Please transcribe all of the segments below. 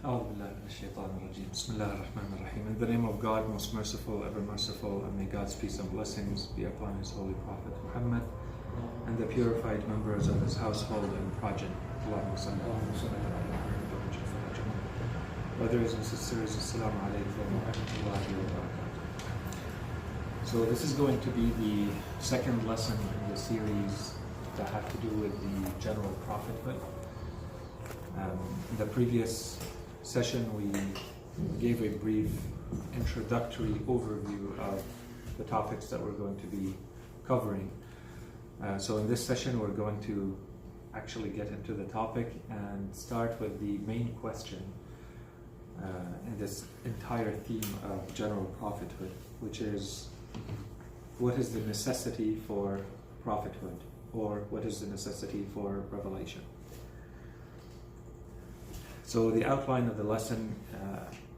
In the name of God, most merciful, ever merciful, and may God's peace and blessings be upon His holy Prophet Muhammad and the purified members of his household and progeny. Brothers and sisters, Assalamu alaikum wa rahmatullahi wa barakatuh. So this is going to be the second lesson in the series that have to do with the general prophethood. In the previous session we gave a brief introductory overview of the topics that we're going to be covering. So in this session we're going to actually get into the topic and start with the main question in this entire theme of general prophethood, which is, what is the necessity for prophethood, or what is the necessity for revelation? So the outline of the lesson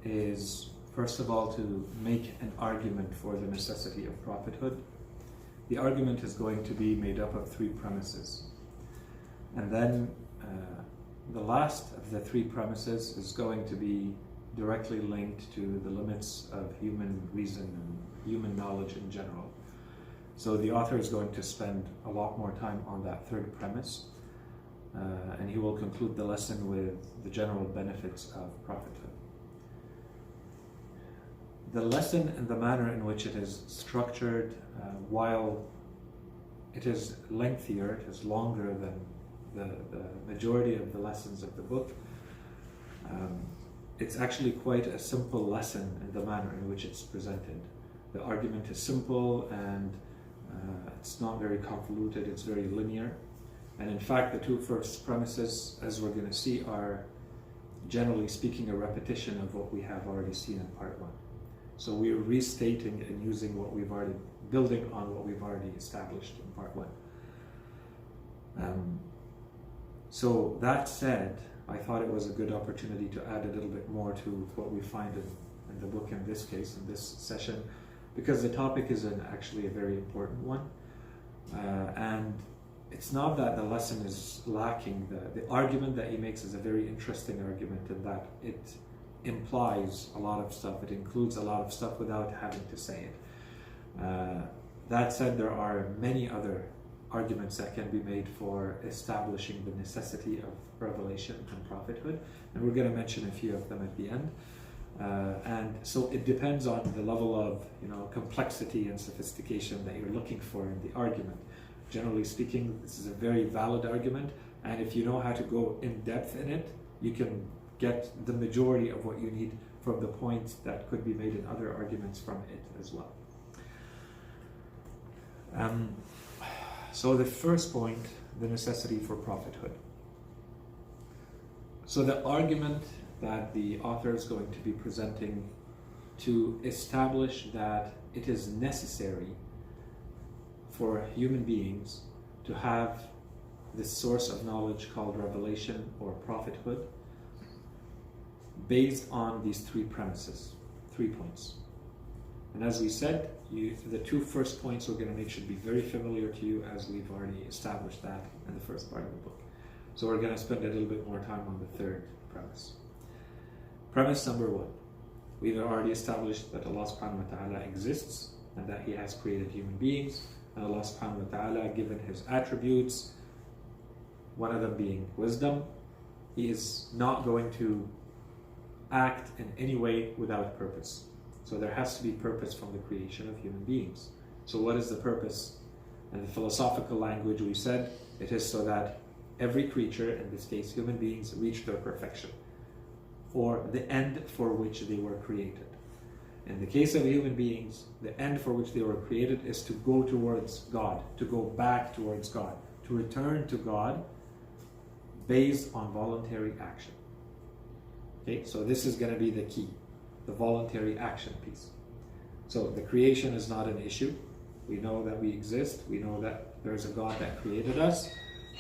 is, first of all, to make an argument for the necessity of prophethood. The argument is going to be made up of three premises. And then the last of the three premises is going to be directly linked to the limits of human reason and human knowledge in general. So the author is going to spend a lot more time on that third premise, and he will conclude the lesson with the general benefits of prophethood. The lesson and the manner in which it is structured, while it is lengthier, it is longer than the majority of the lessons of the book, it's actually quite a simple lesson in the manner in which it's presented. The argument is simple and it's not very convoluted, it's very linear. And in fact, the two first premises, as we're going to see, are generally speaking a repetition of what we have already seen in part one. So we're restating and using what we've already, building on what we've already established in part one. So that said, I thought it was a good opportunity to add a little bit more to what we find in the book in this case, in this session, because the topic is actually a very important one. And it's not that the lesson is lacking. The argument that he makes is a very interesting argument in that it implies a lot of stuff. It includes a lot of stuff without having to say it. That said, there are many other arguments that can be made for establishing the necessity of revelation and prophethood, and we're going to mention a few of them at the end. And so it depends on the level of complexity and sophistication that you're looking for in the argument. Generally speaking, this is a very valid argument, and if you know how to go in depth in it, you can get the majority of what you need from the points that could be made in other arguments from it as well. So the first point, the necessity for prophethood. So the argument that the author is going to be presenting to establish that it is necessary for human beings to have this source of knowledge called revelation or prophethood, based on these three premises, 3 points. And as we said, the two first points we're going to make should be very familiar to you, as we've already established that in the first part of the book. So we're going to spend a little bit more time on the third premise. Premise number one. We've already established that Allah subhanahu wa ta'ala exists and that He has created human beings, and Allah subhanahu wa ta'ala, given His attributes, one of them being wisdom, He is not going to act in any way without purpose. So there has to be purpose from the creation of human beings. So what is the purpose? In the philosophical language, we said it is so that every creature, in this case human beings, reach their perfection, or the end for which they were created. In the case of human beings, the end for which they were created is to go towards God, to go back towards God, to return to God based on voluntary action. Okay, so this is going to be the key, the voluntary action piece. So the creation is not an issue. We know that we exist. We know that there's a God that created us.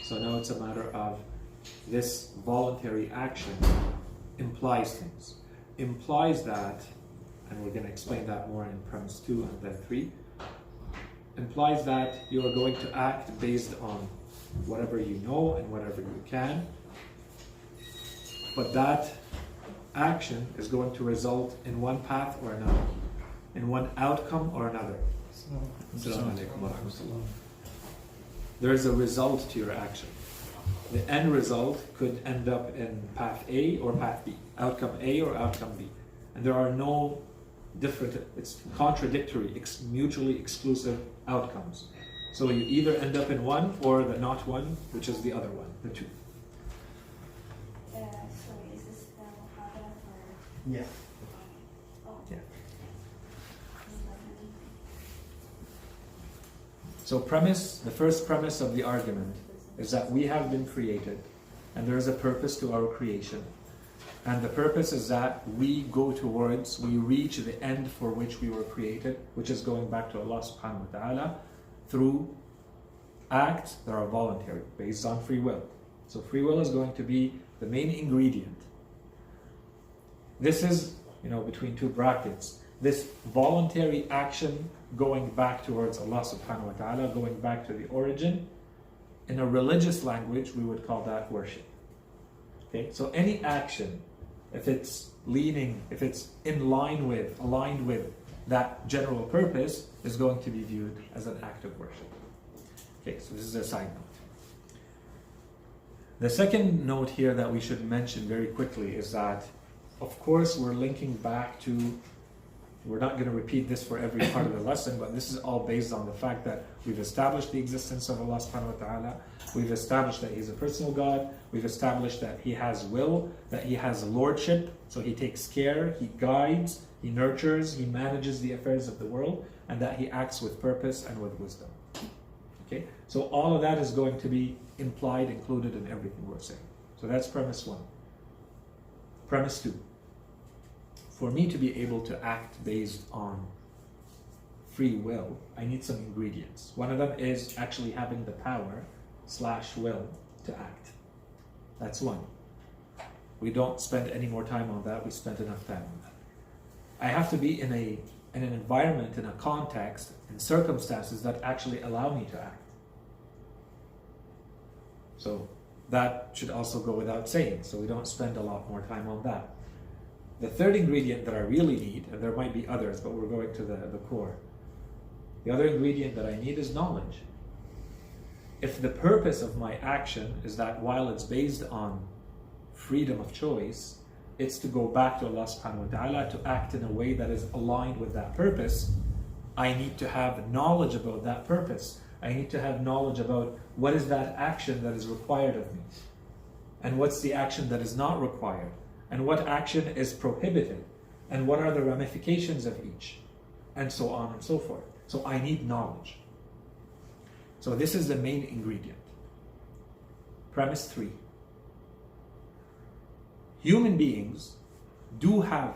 So now it's a matter of this voluntary action implies things. Implies that, and we're going to explain that more in premise 2 and then 3, implies that you are going to act based on whatever you know and whatever you can, but that action is going to result in one path or another, in one outcome or another. Assalamu alaikum wa rahmatullah. There is a result to your action. The end result could end up in path A or path B, outcome A or outcome B. And there are no different, it's contradictory, mutually exclusive outcomes. So you either end up in one or the not one, which is the other one, the two. Sorry, is this the Muhammad or? Yeah. Oh. Yeah. So the first premise of the argument is that we have been created and there is a purpose to our creation. And the purpose is that we reach the end for which we were created, which is going back to Allah subhanahu wa ta'ala through acts that are voluntary, based on free will. So free will is going to be the main ingredient. This is, between two brackets, this voluntary action going back towards Allah subhanahu wa ta'ala, going back to the origin. In a religious language, we would call that worship. Okay, so any action, if it's aligned with that general purpose, is going to be viewed as an act of worship. Okay, so this is a side note. The second note here that we should mention very quickly is that, of course, we're linking back to, we're not going to repeat this for every part of the lesson, but this is all based on the fact that we've established the existence of Allah subhanahu wa ta'ala, we've established that He's a personal God, we've established that He has will, that He has lordship, so He takes care, He guides, He nurtures, He manages the affairs of the world, and that He acts with purpose and with wisdom. Okay, so all of that is going to be implied, included in everything we're saying. So that's premise one. Premise two. For me to be able to act based on free will, I need some ingredients. One of them is actually having the power/will to act. That's one. We don't spend any more time on that. We spent enough time on that. I have to be in an environment, in a context, in circumstances that actually allow me to act. So that should also go without saying. So we don't spend a lot more time on that. The third ingredient that I really need, and there might be others, but we're going to the core. The other ingredient that I need is knowledge. If the purpose of my action is that while it's based on freedom of choice, it's to go back to Allah subhanahu wa ta'ala to act in a way that is aligned with that purpose, I need to have knowledge about that purpose. I need to have knowledge about what is that action that is required of me, and what's the action that is not required, and what action is prohibited, and what are the ramifications of each, and so on and so forth. So I need knowledge. So this is the main ingredient. Premise 3. Human beings do have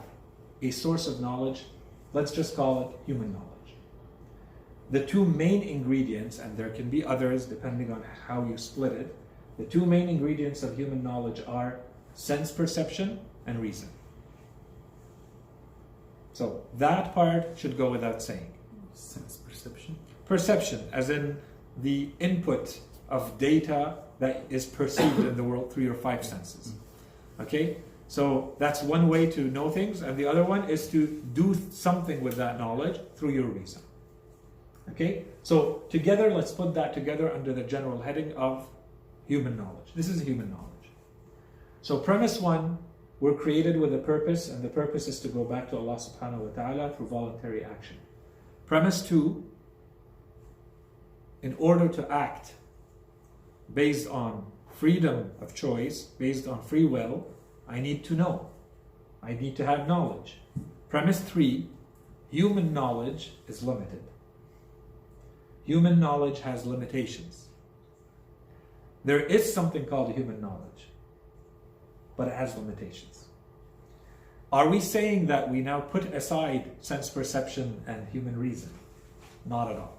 a source of knowledge, let's just call it human knowledge. The two main ingredients, and there can be others depending on how you split it, the two main ingredients of human knowledge are sense perception and reason. So that part should go without saying. Sense perception? Perception, as in the input of data that is perceived in the world through your 5 senses. Okay? So that's one way to know things, and the other one is to do something with that knowledge through your reason. Okay? So together, let's put that together under the general heading of human knowledge. This is human knowledge. So premise 1, we're created with a purpose, and the purpose is to go back to Allah subhanahu wa ta'ala through voluntary action. Premise 2, in order to act based on freedom of choice, based on free will, I need to know. I need to have knowledge. Premise 3, human knowledge is limited. Human knowledge has limitations. There is something called human knowledge, but it has limitations. Are we saying that we now put aside sense perception and human reason? Not at all.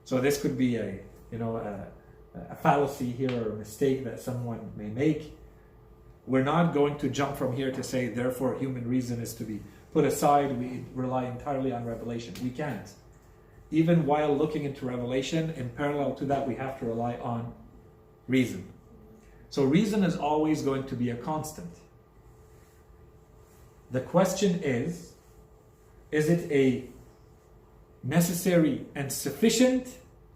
So this could be a fallacy here, or a mistake that someone may make. We're not going to jump from here to say, therefore, human reason is to be put aside. We rely entirely on revelation. We can't. Even while looking into revelation, in parallel to that, we have to rely on reason. So reason is always going to be a constant. The question is it a necessary and sufficient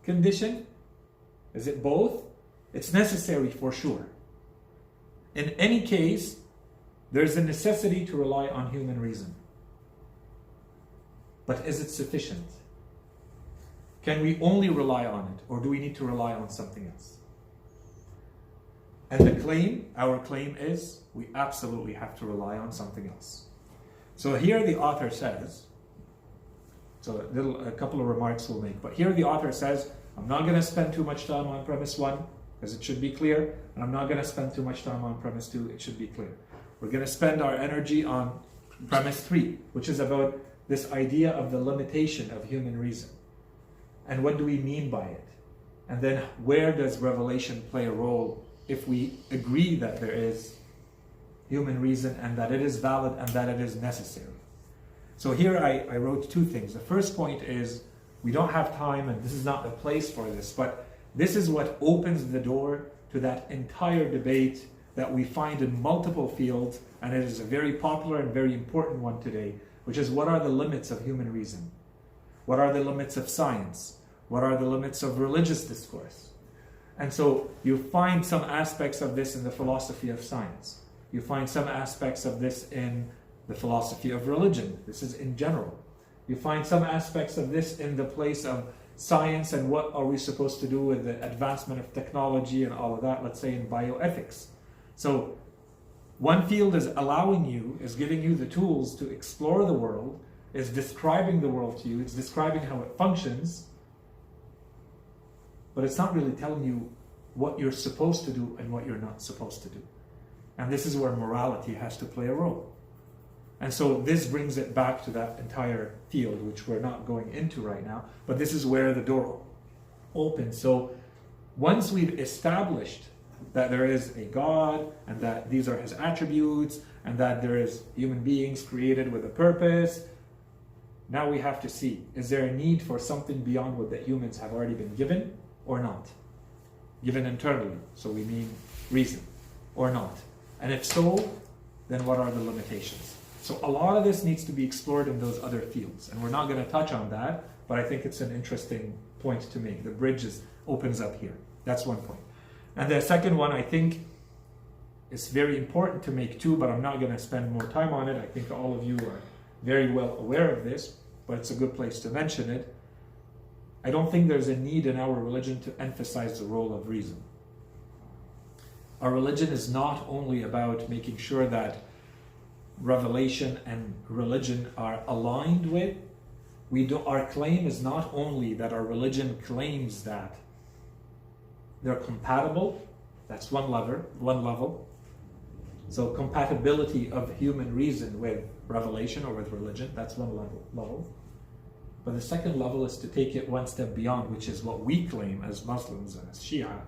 condition? Is it both? It's necessary for sure. In any case, there's a necessity to rely on human reason. But is it sufficient? Can we only rely on it, or do we need to rely on something else? And our claim is, we absolutely have to rely on something else. So here the author says, a couple of remarks we'll make, but here the author says, I'm not going to spend too much time on premise 1, because it should be clear, and I'm not going to spend too much time on premise 2, it should be clear. We're going to spend our energy on premise 3, which is about this idea of the limitation of human reason. And what do we mean by it? And then where does revelation play a role if we agree that there is human reason and that it is valid and that it is necessary? So here I wrote two things. The first point is, we don't have time and this is not the place for this, but this is what opens the door to that entire debate that we find in multiple fields, and it is a very popular and very important one today, which is, what are the limits of human reason? What are the limits of science? What are the limits of religious discourse? And so you find some aspects of this in the philosophy of science. You find some aspects of this in the philosophy of religion. This is in general. You find some aspects of this in the place of science and what are we supposed to do with the advancement of technology and all of that, let's say in bioethics. So one field is giving you the tools to explore the world, is describing the world to you, it's describing how it functions, but it's not really telling you what you're supposed to do and what you're not supposed to do. And this is where morality has to play a role. And so this brings it back to that entire field, which we're not going into right now, but this is where the door opens. So once we've established that there is a God, and that these are his attributes, and that there is human beings created with a purpose, now we have to see, is there a need for something beyond what the humans have already been given, or not? Given internally, so we mean reason, or not? And if so, then what are the limitations? So a lot of this needs to be explored in those other fields, and we're not going to touch on that, but I think it's an interesting point to make. The bridge opens up here. That's one point. And the second one, I think, is very important to make too, but I'm not going to spend more time on it. I think all of you are very well aware of this, but it's a good place to mention it. I don't think there's a need in our religion to emphasize the role of reason. Our religion is not only about making sure that revelation and religion are aligned with. Our claim is not only that our religion claims that they're compatible, that's one level. So compatibility of human reason with revelation or with religion, that's one level. But the second level is to take it one step beyond, which is what we claim as Muslims and as Shia.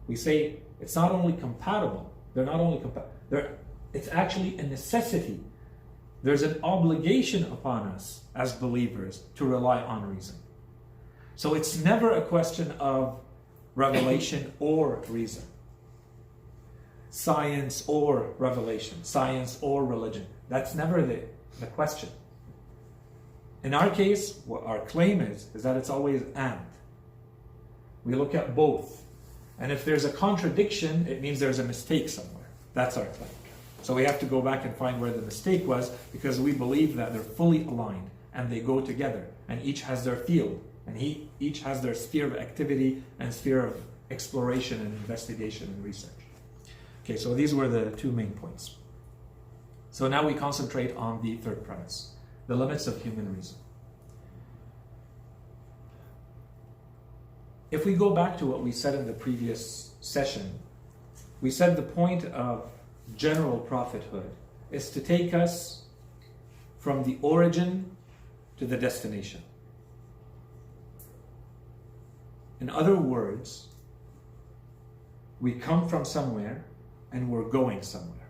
We say it's not only compatible, it's actually a necessity. There's an obligation upon us as believers to rely on reason. So it's never a question of revelation or reason, science or revelation, science or religion. That's never the question. In our case, what our claim is that it's always and. We look at both. And if there's a contradiction, it means there's a mistake somewhere. That's our claim. So we have to go back and find where the mistake was, because we believe that they're fully aligned and they go together, and each has their field, and each has their sphere of activity and sphere of exploration and investigation and research. Okay, so these were the two main points. So now we concentrate on the third premise, the limits of human reason. If we go back to what we said in the previous session, we said the point of general prophethood is to take us from the origin to the destination. In other words, we come from somewhere and we're going somewhere.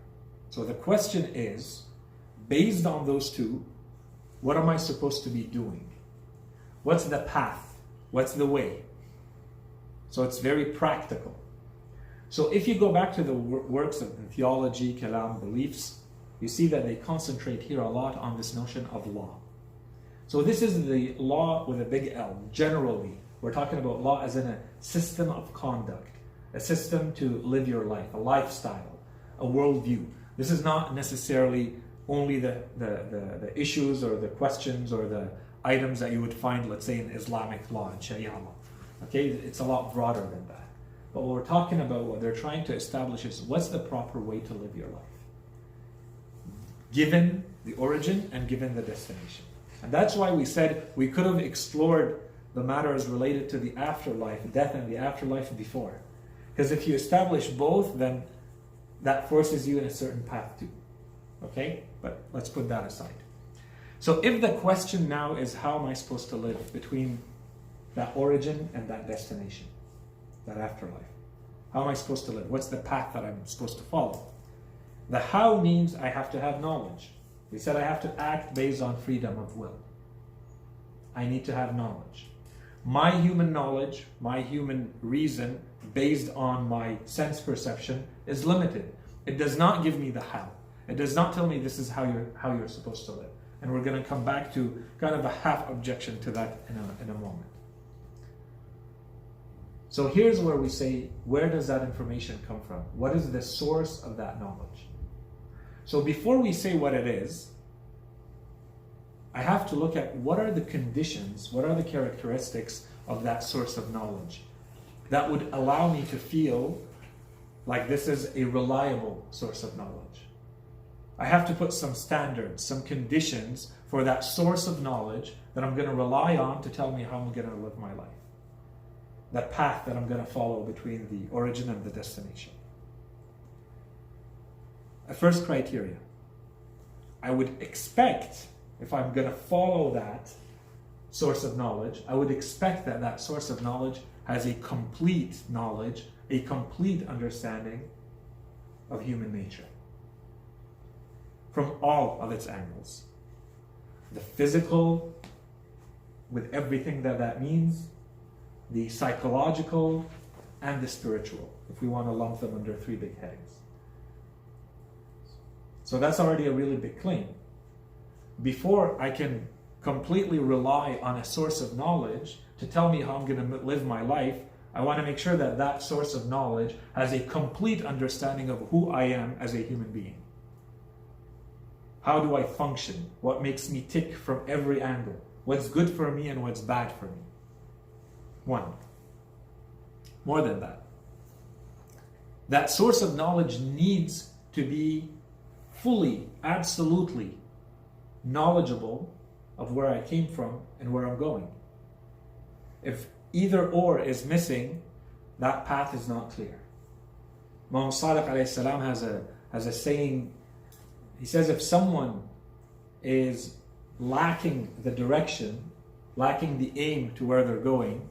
So the question is, based on those two, what am I supposed to be doing? What's the path? What's the way? So it's very practical. So if you go back to the works of theology, kalam, beliefs, you see that they concentrate here a lot on this notion of law. So this is the law with a big L. Generally, we're talking about law as in a system of conduct, a system to live your life, a lifestyle, a worldview. This is not necessarily only the issues or the questions or the items that you would find, let's say, in Islamic law and Sharia law. Okay, it's a lot broader than that. But what we're talking about, what they're trying to establish is what's the proper way to live your life, given the origin and given the destination. And that's why we said we could have explored the matters related to the afterlife, death and the afterlife before. Because if you establish both, then that forces you in a certain path too. Okay? But let's put that aside. So if the question now is how am I supposed to live between that origin and that destination, that afterlife? How am I supposed to live? What's the path that I'm supposed to follow? The how means I have to have knowledge. We said I have to act based on freedom of will. I need to have knowledge. My human knowledge, my human reason, based on my sense perception, is limited. It does not give me the how. It does not tell me this is how you're supposed to live. And we're going to come back to kind of a half objection to that in a moment. So here's where we say, where does that information come from? What is the source of that knowledge? So before we say what it is, I have to look at what are the conditions, what are the characteristics of that source of knowledge that would allow me to feel like this is a reliable source of knowledge. I have to put some standards, some conditions for that source of knowledge that I'm going to rely on to tell me how I'm going to live my life. That path that I'm going to follow between the origin and the destination. A first criteria. I would expect, if I'm going to follow that source of knowledge, I would expect that that source of knowledge has a complete knowledge, a complete understanding of human nature. From all of its angles. The physical, with everything that means, the psychological, and the spiritual, if we want to lump them under three big headings. So that's already a really big claim. Before I can completely rely on a source of knowledge to tell me how I'm going to live my life, I want to make sure that that source of knowledge has a complete understanding of who I am as a human being. How do I function? What makes me tick from every angle? What's good for me and what's bad for me? One. More than that. That source of knowledge needs to be fully, absolutely knowledgeable of where I came from and where I'm going. If either or is missing, that path is not clear. Imam Sadiq alayhi salam has a saying. He says if someone is lacking the direction, lacking the aim to where they're going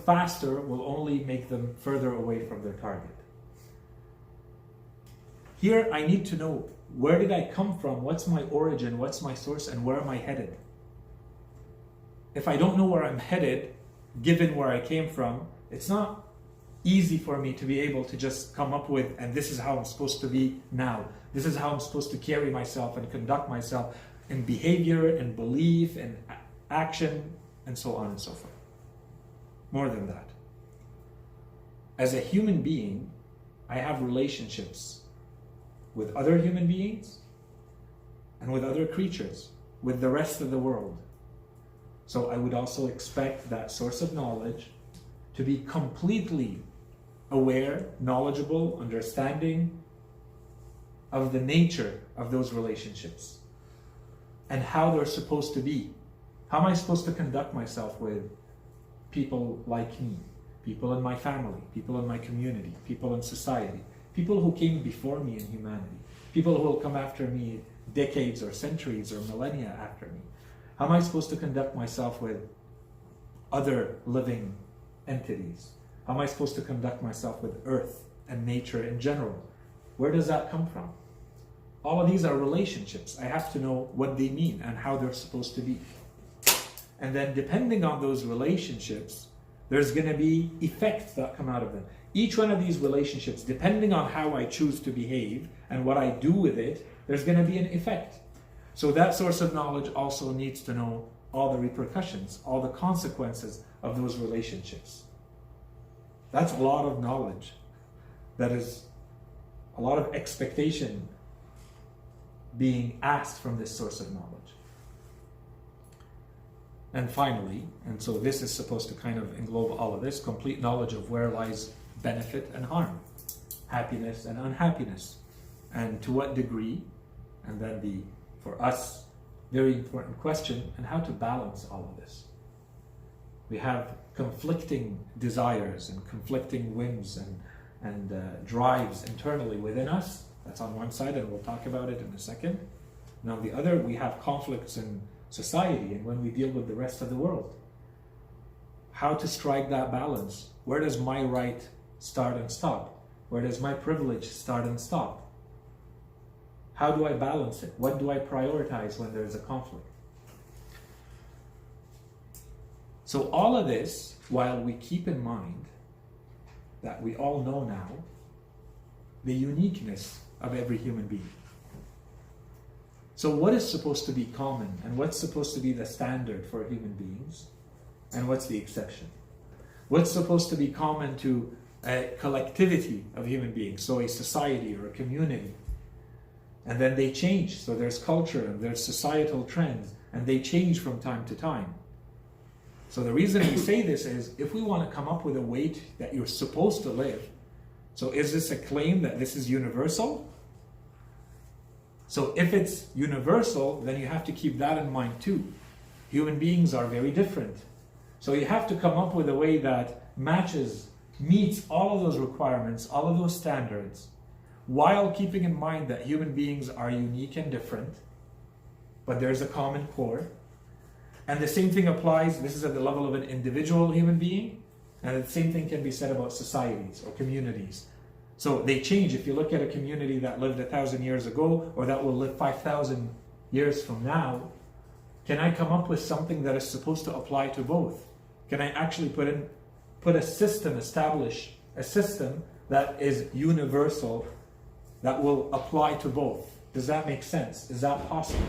faster will only make them further away from their target. Here I need to know, where did I come from? What's my origin? What's my source? And where am I headed? If I don't know where I'm headed, given where I came from, it's not easy for me to be able to just come up with, and this is how I'm supposed to be now. This is how I'm supposed to carry myself and conduct myself in behavior, in belief, in action, and so on and so forth. More than that. As a human being, I have relationships with other human beings and with other creatures, with the rest of the world. So I would also expect that source of knowledge to be completely aware, knowledgeable, understanding of the nature of those relationships and how they're supposed to be. How am I supposed to conduct myself with people like me, people in my family, people in my community, people in society, people who came before me in humanity, people who will come after me decades or centuries or millennia after me? How am I supposed to conduct myself with other living entities? How am I supposed to conduct myself with earth and nature in general? Where does that come from? All of these are relationships. I have to know what they mean and how they're supposed to be. And then depending on those relationships, there's going to be effects that come out of them. Each one of these relationships, depending on how I choose to behave and what I do with it, there's going to be an effect. So that source of knowledge also needs to know all the repercussions, all the consequences of those relationships. That's a lot of knowledge. That is a lot of expectation being asked from this source of knowledge. And finally, and so this is supposed to kind of englobe all of this, complete knowledge of where lies benefit and harm, happiness and unhappiness, and to what degree, and then the, for us, very important question, and how to balance all of this. We have conflicting desires and conflicting whims and drives internally within us. That's on one side, and we'll talk about it in a second. And on the other, we have conflicts in society and when we deal with the rest of the world. How to strike that balance? Where does my right start and stop? Where does my privilege start and stop? How do I balance it? What do I prioritize when there's a conflict? So all of this, while we keep in mind that we all know now the uniqueness of every human being. So what is supposed to be common and what's supposed to be the standard for human beings and what's the exception? What's supposed to be common to a collectivity of human beings, so a society or a community, and then they change. So there's culture and there's societal trends and they change from time to time. So the reason we say this is if we want to come up with a way that you're supposed to live, so is this a claim that this is universal? So if it's universal, then you have to keep that in mind too. Human beings are very different. So you have to come up with a way that meets all of those requirements, all of those standards, while keeping in mind that human beings are unique and different, but there's a common core. And the same thing applies, this is at the level of an individual human being, and the same thing can be said about societies or communities. So they change. If you look at a community that lived 1,000 years ago, or that will live 5,000 years from now, can I come up with something that is supposed to apply to both? Can I actually establish a system that is universal, that will apply to both? Does that make sense? Is that possible?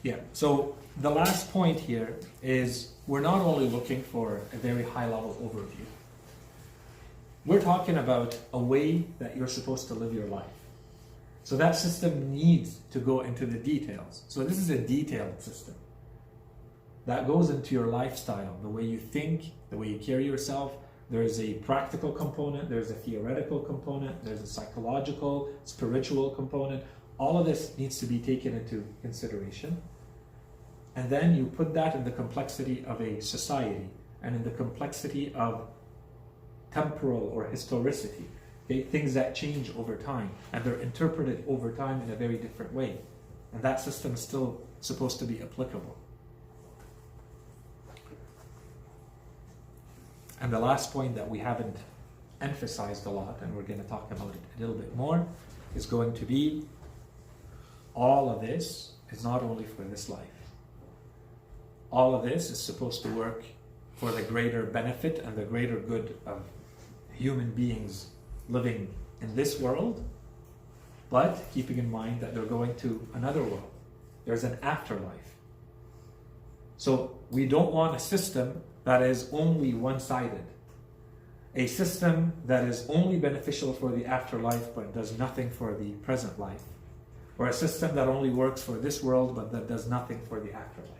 Yeah, so the last point here is we're not only looking for a very high-level overview. We're talking about a way that you're supposed to live your life. So that system needs to go into the details. So this is a detailed system that goes into your lifestyle, the way you think, the way you carry yourself. There's a practical component, there's a theoretical component, there's a psychological, spiritual component. All of this needs to be taken into consideration. And then you put that in the complexity of a society and in the complexity of temporal or historicity. Okay? Things that change over time and they're interpreted over time in a very different way. And that system is still supposed to be applicable. And the last point that we haven't emphasized a lot, and we're going to talk about it a little bit more, is going to be all of this is not only for this life. All of this is supposed to work for the greater benefit and the greater good of human beings living in this world, but keeping in mind that they're going to another world. There's an afterlife. So we don't want a system that is only one-sided. A system that is only beneficial for the afterlife but does nothing for the present life. Or a system that only works for this world but that does nothing for the afterlife.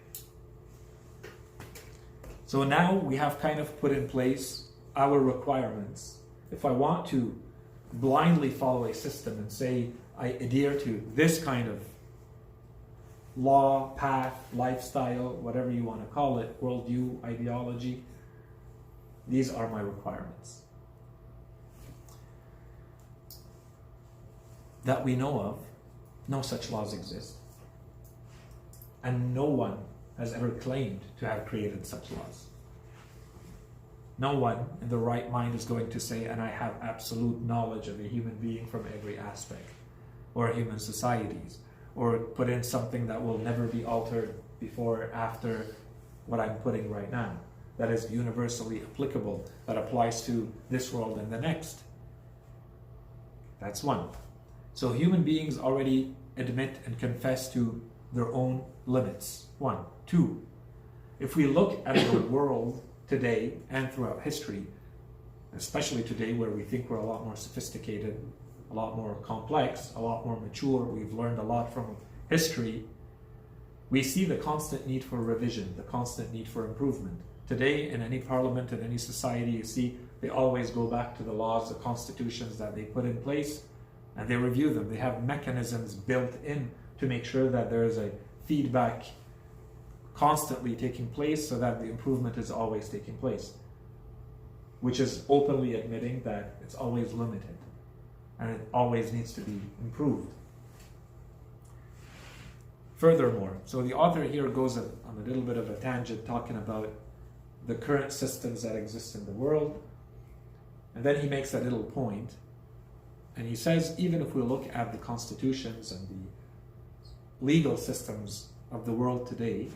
So now we have kind of put in place our requirements. If I want to blindly follow a system and say I adhere to this kind of law, path, lifestyle, whatever you want to call it, worldview, ideology, these are my requirements. That we know of, no such laws exist. And no one has ever claimed to have created such laws. No one in the right mind is going to say, and I have absolute knowledge of a human being from every aspect, or human societies, or put in something that will never be altered before, after, what I'm putting right now, that is universally applicable, that applies to this world and the next. That's one. So human beings already admit and confess to their own limits. One. Two, if we look at the world today and throughout history, especially today where we think we're a lot more sophisticated, a lot more complex, a lot more mature, we've learned a lot from history, we see the constant need for revision, the constant need for improvement. Today, in any parliament, in any society, you see they always go back to the laws, the constitutions that they put in place, and they review them. They have mechanisms built in to make sure that there is a feedback constantly taking place so that the improvement is always taking place, which is openly admitting that it's always limited and it always needs to be improved. Furthermore, so the author here goes on a little bit of a tangent talking about the current systems that exist in the world, and then he makes a little point, and he says even if we look at the constitutions and the legal systems of the world today,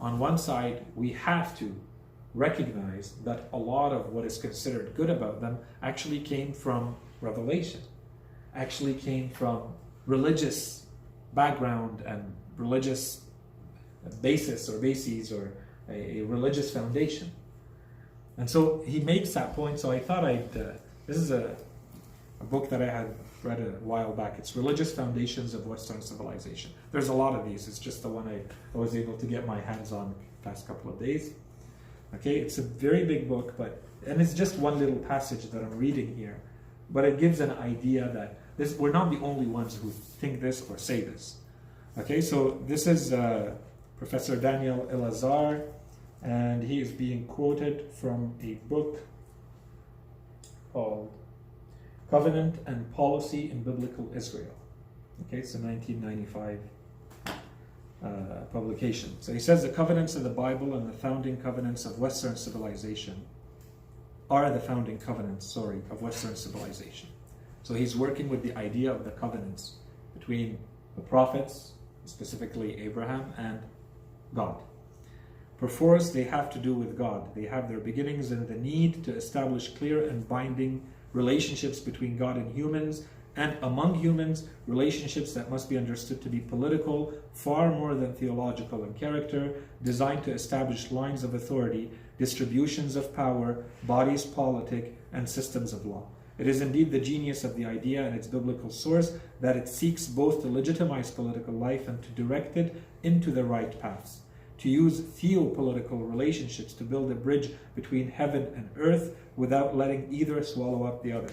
on one side we have to recognize that a lot of what is considered good about them actually came from revelation, actually came from religious background and religious basis or bases or a religious foundation. And so he makes that point. So I thought this is a book that I had read a while back. It's Religious Foundations of Western Civilization. There's a lot of these. It's just the one I was able to get my hands on the past couple of days. Okay, it's a very big book, and it's just one little passage that I'm reading here, but it gives an idea that we're not the only ones who think this or say this. Okay, so this is Professor Daniel Elazar, and he is being quoted from a book called Covenant and Policy in Biblical Israel. Okay, it's a 1995 publication. So he says the covenants of the Bible and the founding covenants of Western civilization are the founding covenants, of Western civilization. So he's working with the idea of the covenants between the prophets, specifically Abraham, and God. Perforce, they have to do with God. They have their beginnings in the need to establish clear and binding relationships between God and humans, and among humans, relationships that must be understood to be political, far more than theological in character, designed to establish lines of authority, distributions of power, bodies politic, and systems of law. It is indeed the genius of the idea and its biblical source that it seeks both to legitimize political life and to direct it into the right paths, to use theopolitical relationships to build a bridge between heaven and earth without letting either swallow up the other.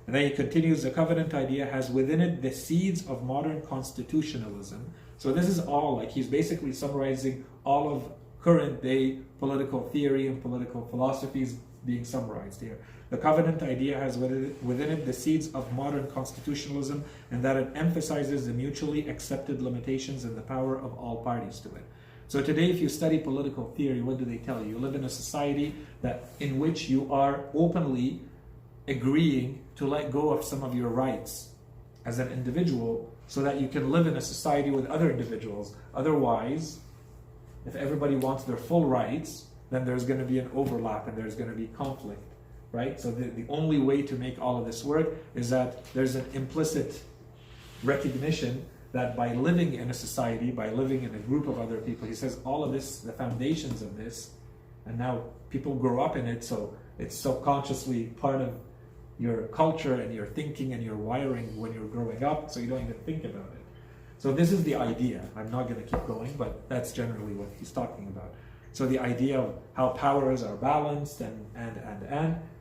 And then he continues, the covenant idea has within it the seeds of modern constitutionalism. So this is all, he's basically summarizing all of current day political theory and political philosophies being summarized here. The covenant idea has within it the seeds of modern constitutionalism, and that it emphasizes the mutually accepted limitations and the power of all parties to it. So today, if you study political theory, what do they tell you? You live in a society in which you are openly agreeing to let go of some of your rights as an individual so that you can live in a society with other individuals. Otherwise, if everybody wants their full rights, then there's going to be an overlap and there's going to be conflict, right? So the only way to make all of this work is that there's an implicit recognition that by living in a society, by living in a group of other people, he says all of this, the foundations of this, and now people grow up in it, so it's subconsciously part of your culture and your thinking and your wiring when you're growing up, so you don't even think about it. So this is the idea. I'm not going to keep going, but that's generally what he's talking about. So the idea of how powers are balanced and.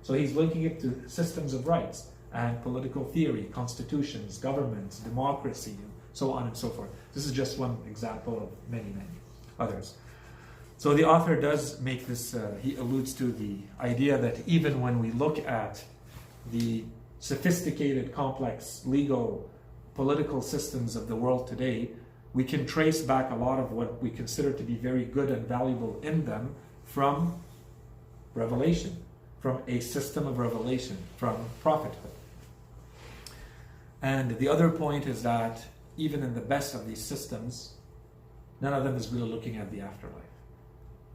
So he's linking it to systems of rights and political theory, constitutions, governments, democracy, and so on and so forth. This is just one example of many, many others. So the author does make this, he alludes to the idea that even when we look at the sophisticated, complex, legal, political systems of the world today, we can trace back a lot of what we consider to be very good and valuable in them from revelation, from a system of revelation, from prophethood. And the other point is that even in the best of these systems, none of them is really looking at the afterlife.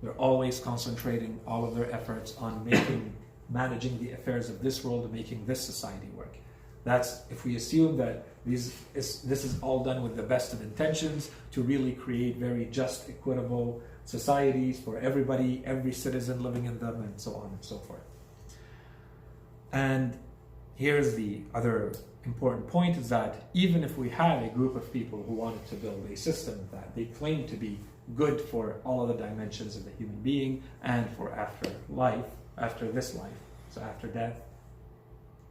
They're always concentrating all of their efforts on managing the affairs of this world and making this society work. That's if we assume that this is all done with the best of intentions to really create very just, equitable societies for everybody, every citizen living in them, and so on and so forth. And here's the other important point, is that even if we had a group of people who wanted to build a system that they claim to be good for all of the dimensions of the human being and for after this life, so after death,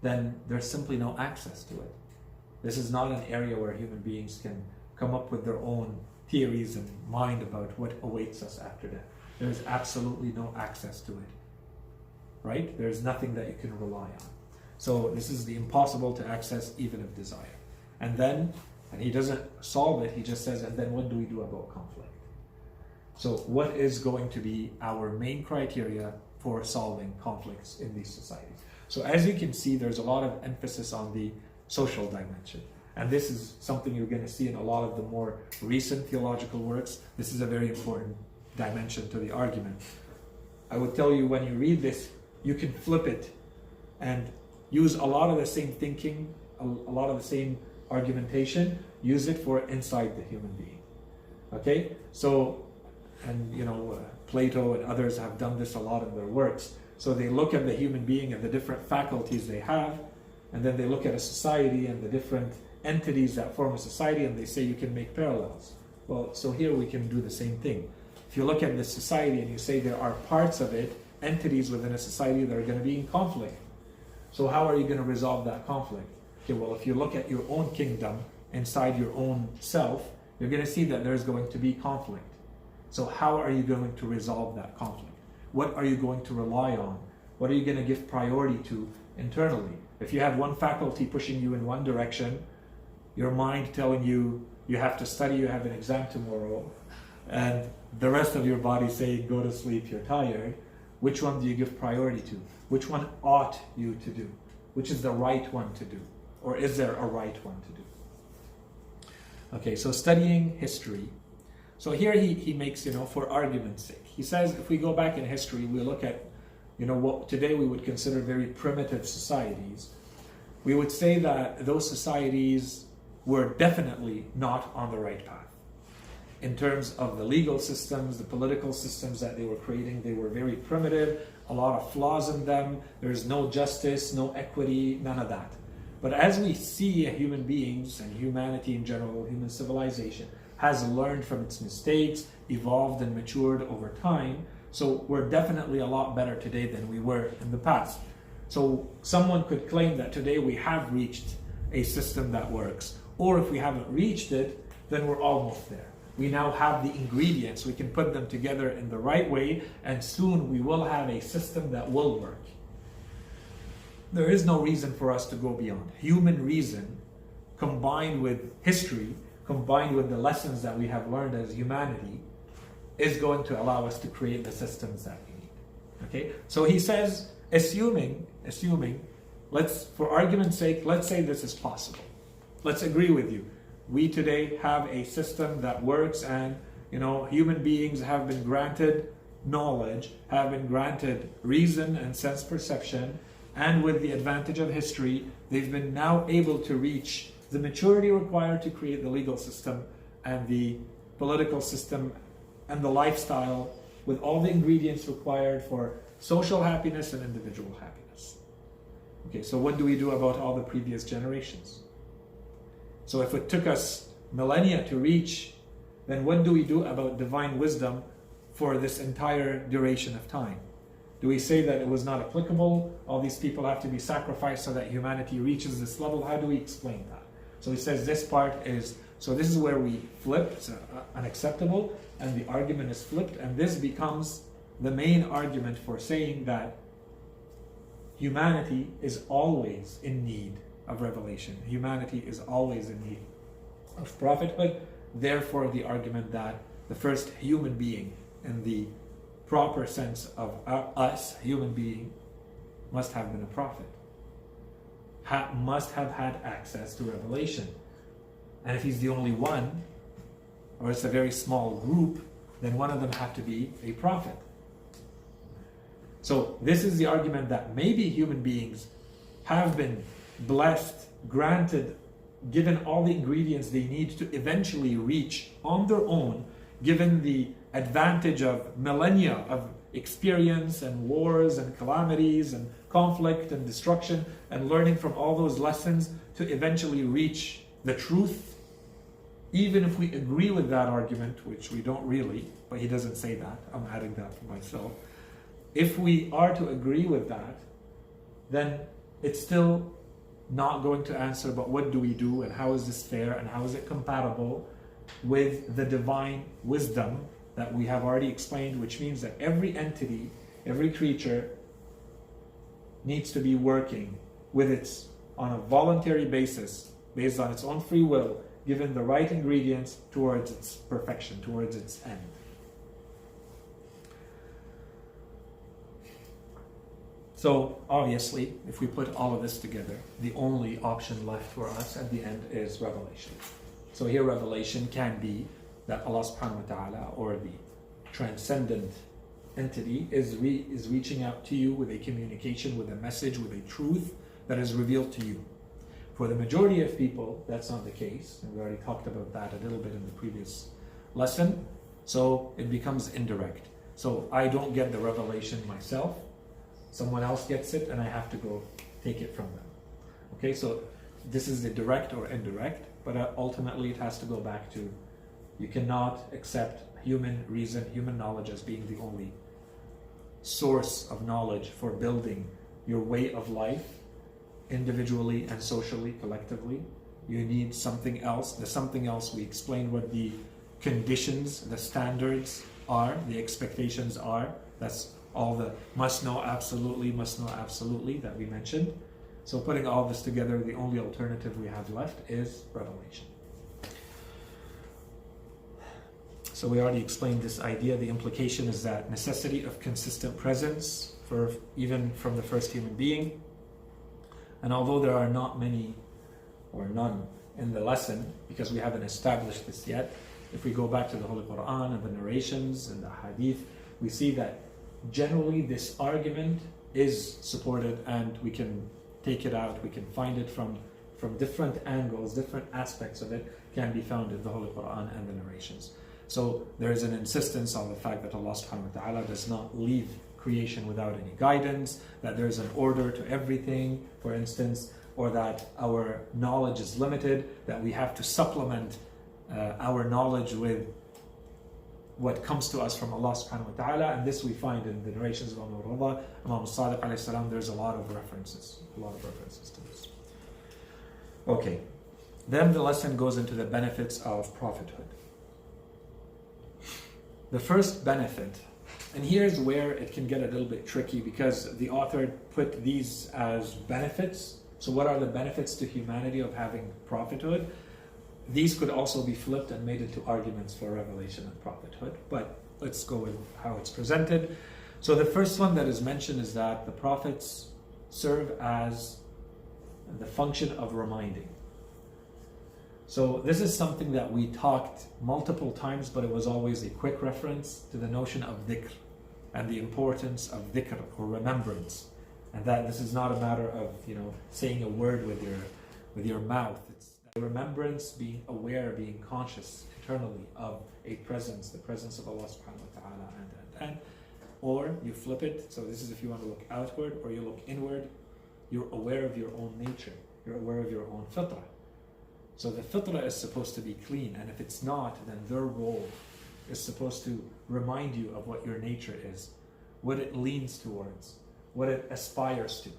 then there's simply no access to it. This is not an area where human beings can come up with their own theories and mind about what awaits us after death. There's absolutely no access to it, right? There's nothing that you can rely on. So this is the impossible to access even of desire. And he doesn't solve it, he just says, and then what do we do about conflict? So what is going to be our main criteria for solving conflicts in these societies? So as you can see, there's a lot of emphasis on the social dimension. And this is something you're going to see in a lot of the more recent theological works. This is a very important dimension to the argument. I would tell you, when you read this, you can flip it and use a lot of the same thinking, a lot of the same argumentation, use it for inside the human being. Okay? So, and Plato and others have done this a lot in their works. So they look at the human being and the different faculties they have, and then they look at a society and the different entities that form a society, and they say you can make parallels. Well, so here we can do the same thing. If you look at this society and you say there are parts of it, entities within a society that are going to be in conflict. So how are you going to resolve that conflict? Okay, well, if you look at your own kingdom, inside your own self, you're going to see that there's going to be conflict. So how are you going to resolve that conflict? What are you going to rely on? What are you going to give priority to internally? If you have one faculty pushing you in one direction, your mind telling you you have to study, you have an exam tomorrow, and the rest of your body saying go to sleep, you're tired, which one do you give priority to? Which one ought you to do? Which is the right one to do? Or is there a right one to do? Okay, so studying history. So here he makes, for argument's sake, he says if we go back in history, we look at, what today we would consider very primitive societies, we would say that those societies were definitely not on the right path. In terms of the legal systems, the political systems that they were creating, they were very primitive, a lot of flaws in them, there's no justice, no equity, none of that. But as we see human beings and humanity in general, human civilization, has learned from its mistakes, evolved and matured over time, so we're definitely a lot better today than we were in the past. So someone could claim that today we have reached a system that works, or if we haven't reached it, then we're almost there. We now have the ingredients, we can put them together in the right way, and soon we will have a system that will work. There is no reason for us to go beyond. Human reason, combined with history, combined with the lessons that we have learned as humanity, is going to allow us to create the systems that we need. Okay? So he says, assuming, for argument's sake, let's say this is possible. Let's agree with you. We today have a system that works, and human beings have been granted knowledge, have been granted reason and sense perception, and with the advantage of history, they've been now able to reach the maturity required to create the legal system and the political system and the lifestyle with all the ingredients required for social happiness and individual happiness. Okay, so what do we do about all the previous generations? So if it took us millennia to reach, then what do we do about divine wisdom for this entire duration of time? Do we say that it was not applicable? All these people have to be sacrificed so that humanity reaches this level? How do we explain that? So he says this part is, so this is where we flip, it's unacceptable, and the argument is flipped, and this becomes the main argument for saying that humanity is always in need of revelation. Humanity is always in need of prophethood. Therefore, the argument that the first human being, in the proper sense of us, human being, must have been a prophet, must have had access to revelation. And if he's the only one, or it's a very small group, then one of them have to be a prophet. So this is the argument that maybe human beings have been blessed, granted, given all the ingredients they need to eventually reach on their own, given the advantage of millennia of experience and wars and calamities and conflict and destruction, and learning from all those lessons to eventually reach the truth. Even if we agree with that argument, which we don't really, but he doesn't say that, I'm adding that for myself. If we are to agree with that, then it's still not going to answer, but what do we do, and how is this fair, and how is it compatible with the divine wisdom that we have already explained, which means that every entity, every creature needs to be working with its, on a voluntary basis, based on its own free will, given the right ingredients towards its perfection, towards its end. So obviously, if we put all of this together, the only option left for us at the end is revelation. So here revelation can be that Allah subhanahu wa ta'ala, or the transcendent entity, is reaching out to you with a communication, with a message, with a truth that is revealed to you. For the majority of people, that's not the case, and we already talked about that a little bit in the previous lesson. So it becomes indirect. So I don't get the revelation myself, someone else gets it, and I have to go take it from them. Okay, so this is the direct or indirect, but ultimately it has to go back to, you cannot accept human reason, human knowledge as being the only source of knowledge for building your way of life, individually and socially, collectively. You need something else. The something else, we explained what the conditions, the standards are, the expectations are. That's all the must know absolutely that we mentioned. So putting all this together, the only alternative we have left is revelation. So we already explained this idea. The implication is that necessity of consistent presence for even from the first human being. And although there are not many or none in the lesson, because we haven't established this yet, if we go back to the Holy Quran and the narrations and the Hadith, we see that generally this argument is supported, and we can take it out, we can find it from different angles, different aspects of it can be found in the Holy Quran and the narrations. So there is an insistence on the fact that Allah subhanahu wa ta'ala does not leave creation without any guidance, that there is an order to everything, for instance, or that our knowledge is limited, that we have to supplement our knowledge with what comes to us from Allah subhanahu wa ta'ala. And this we find in the narrations of Imam Sadiq alayhi salam. There's a lot of references to this. Okay, then the lesson goes into the benefits of prophethood. The first benefit, and here's where it can get a little bit tricky, because the author put these as benefits. So what are the benefits to humanity of having prophethood? These could also be flipped and made into arguments for revelation and prophethood, but let's go with how it's presented. So the first one that is mentioned is that the prophets serve as the function of reminding. So this is something that we talked multiple times, but it was always a quick reference to the notion of dhikr and the importance of dhikr, or remembrance, and that this is not a matter of saying a word with your mouth. It's remembrance, being aware, being conscious internally of a presence, the presence of Allah subhanahu wa ta'ala, and or you flip it. So this is if you want to look outward, or you look inward. You're aware of your own nature. You're aware of your own fitrah. So the fitrah is supposed to be clean, and if it's not, then their role is supposed to remind you of what your nature is, what it leans towards, what it aspires to.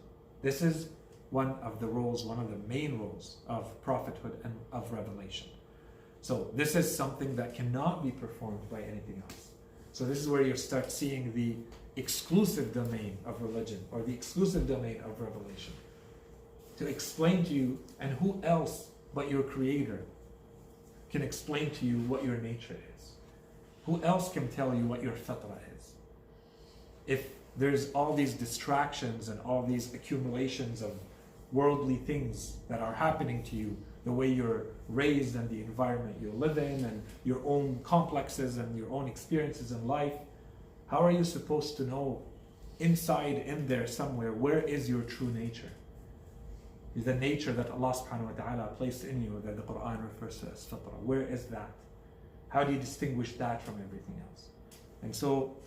This is one of the roles, one of the main roles of prophethood and of revelation. So this is something that cannot be performed by anything else. So this is where you start seeing the exclusive domain of religion, or the exclusive domain of revelation, to explain to you, and who else but your Creator can explain to you what your nature is? Who else can tell you what your fitrah is? If there's all these distractions and all these accumulations of worldly things that are happening to you the way you're raised and the environment you live in and your own complexes and your own experiences in life, how are you supposed to know inside in there somewhere where is your true nature? The nature that Allah subhanahu wa ta'ala placed in you, that the Quran refers to as fitrah. Where is that? How do you distinguish that from everything else? And so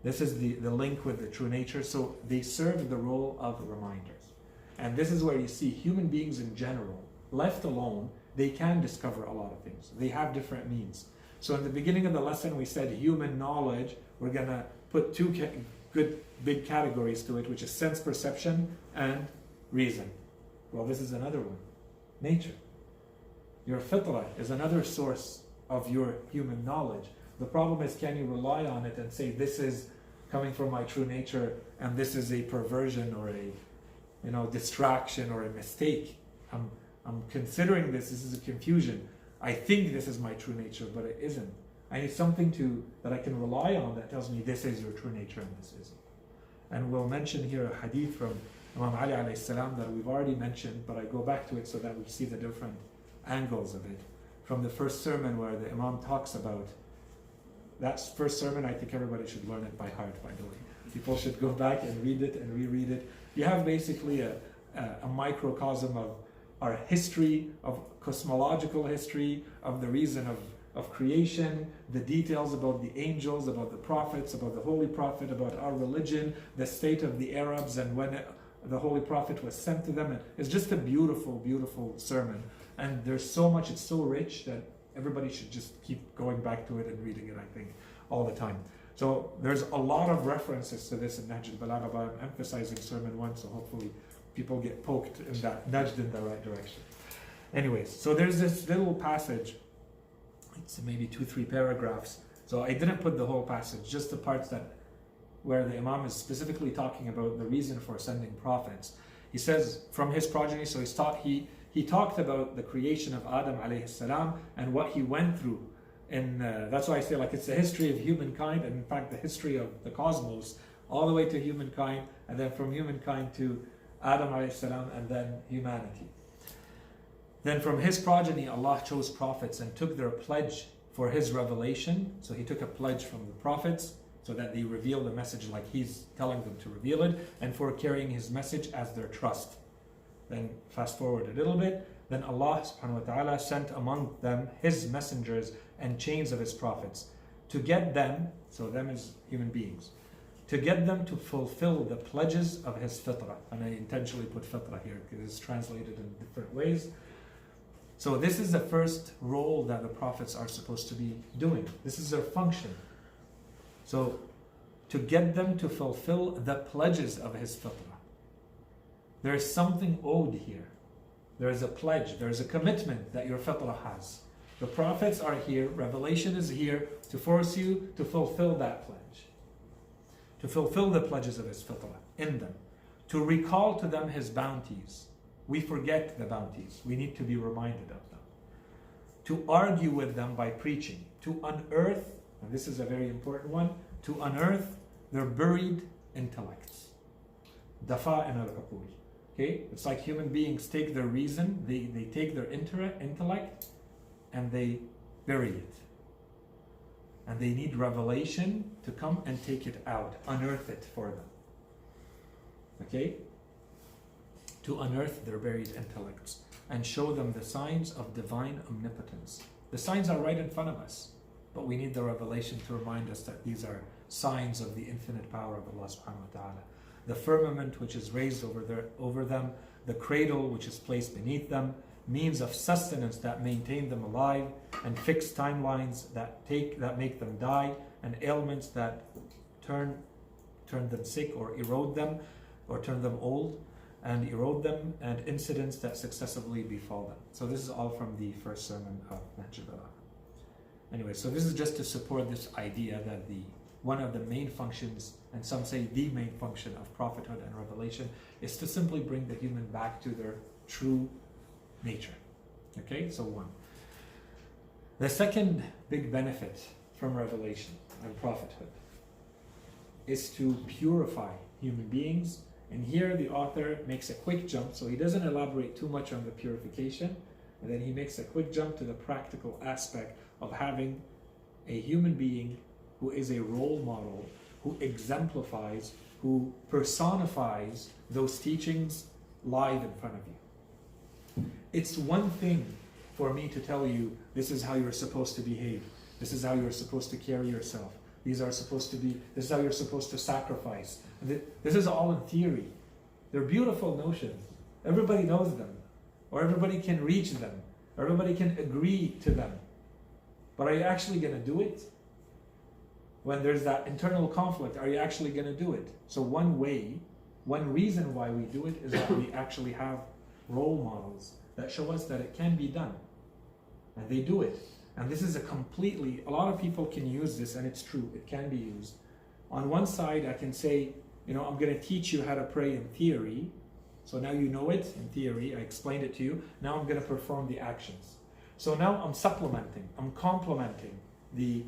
this is the link with the true nature. So they serve the role of reminders. And this is where you see human beings in general, left alone, they can discover a lot of things. They have different means. So in the beginning of the lesson we said human knowledge, we're going to put two good big categories to it, which is sense perception and reason. Well, this is another one. Nature. Your fitrah is another source of your human knowledge. The problem is, can you rely on it and say, this is coming from my true nature and this is a perversion or a distraction or a mistake? I'm considering this is a confusion. I think this is my true nature, but it isn't. I need something that I can rely on that tells me this is your true nature and this isn't. And we'll mention here a hadith from Imam Ali alayhi salam that we've already mentioned, but I go back to it so that we see the different angles of it. From the first sermon where the Imam talks about, that first sermon, I think everybody should learn it by heart, by the way. People should go back and read it and reread it. You have basically a microcosm of our history, of cosmological history, of the reason of creation, the details about the angels, about the prophets, about the Holy Prophet, about our religion, the state of the Arabs and when the Holy Prophet was sent to them. And it's just a beautiful, beautiful sermon. And there's so much, it's so rich that everybody should just keep going back to it and reading it, I think, all the time. So there's a lot of references to this in Nahj al-Balagha, but I'm emphasizing sermon 1, so hopefully people get poked in that, nudged in the right direction. Anyways, so there's this little passage, it's maybe 2-3 paragraphs. So I didn't put the whole passage, just the parts where the Imam is specifically talking about the reason for sending prophets. He says from his progeny, so he talked about the creation of Adam alayhi salam and what he went through. And that's why I say it's the history of humankind, and in fact the history of the cosmos, all the way to humankind, and then from humankind to Adam alayhi salam, and then humanity. Then from his progeny, Allah chose prophets and took their pledge for his revelation. So he took a pledge from the prophets so that they reveal the message like he's telling them to reveal it, and for carrying his message as their trust. Then fast forward a little bit. Then Allah subhanahu wa ta'ala sent among them his messengers and chains of his prophets to get them, so them is human beings, to get them to fulfill the pledges of his fitrah. And I intentionally put fitrah here because it's translated in different ways. So this is the first role that the prophets are supposed to be doing. This is their function. So to get them to fulfill the pledges of his fitrah. There is something owed here. There is a pledge, there is a commitment that your fitrah has. The prophets are here, revelation is here to force you to fulfill that pledge. To fulfill the pledges of his fitrah in them. To recall to them his bounties. We forget the bounties. We need to be reminded of them. To argue with them by preaching. To unearth, and this is a very important one, to unearth their buried intellects. Dafa'in al-uqul. Okay? It's like human beings take their reason, they take their intellect, and they bury it. And they need revelation to come and take it out, unearth it for them. Okay? To unearth their buried intellects and show them the signs of divine omnipotence. The signs are right in front of us, but we need the revelation to remind us that these are signs of the infinite power of Allah subhanahu wa ta'ala. The firmament which is raised over them, the cradle which is placed beneath them, means of sustenance that maintain them alive, and fixed timelines that make them die, and ailments that turn them sick or erode them, or turn them old and erode them, and incidents that successively befall them. So this is all from the first sermon of Nahj al-Balagha. Anyway, so this is just to support this idea that one of the main functions, and some say the main function of prophethood and revelation, is to simply bring the human back to their true nature. Okay, so one. The second big benefit from revelation and prophethood is to purify human beings. And here the author makes a quick jump, so he doesn't elaborate too much on the purification, And then he makes a quick jump to the practical aspect of having a human being who is a role model, who exemplifies, who personifies those teachings live in front of you. It's one thing for me to tell you, this is how you're supposed to behave. This is how you're supposed to carry yourself. This is how you're supposed to sacrifice. This is all in theory. They're beautiful notions. Everybody knows them. Or everybody can reach them. Everybody can agree to them. But are you actually going to do it? When there's that internal conflict, are you actually going to do it? So one reason why we do it is that we actually have role models that show us that it can be done. And they do it. And this is a lot of people can use this, and it's true, it can be used. On one side, I can say, I'm going to teach you how to pray in theory. So now you know it in theory, I explained it to you. Now I'm going to perform the actions. So now I'm supplementing, I'm complementing the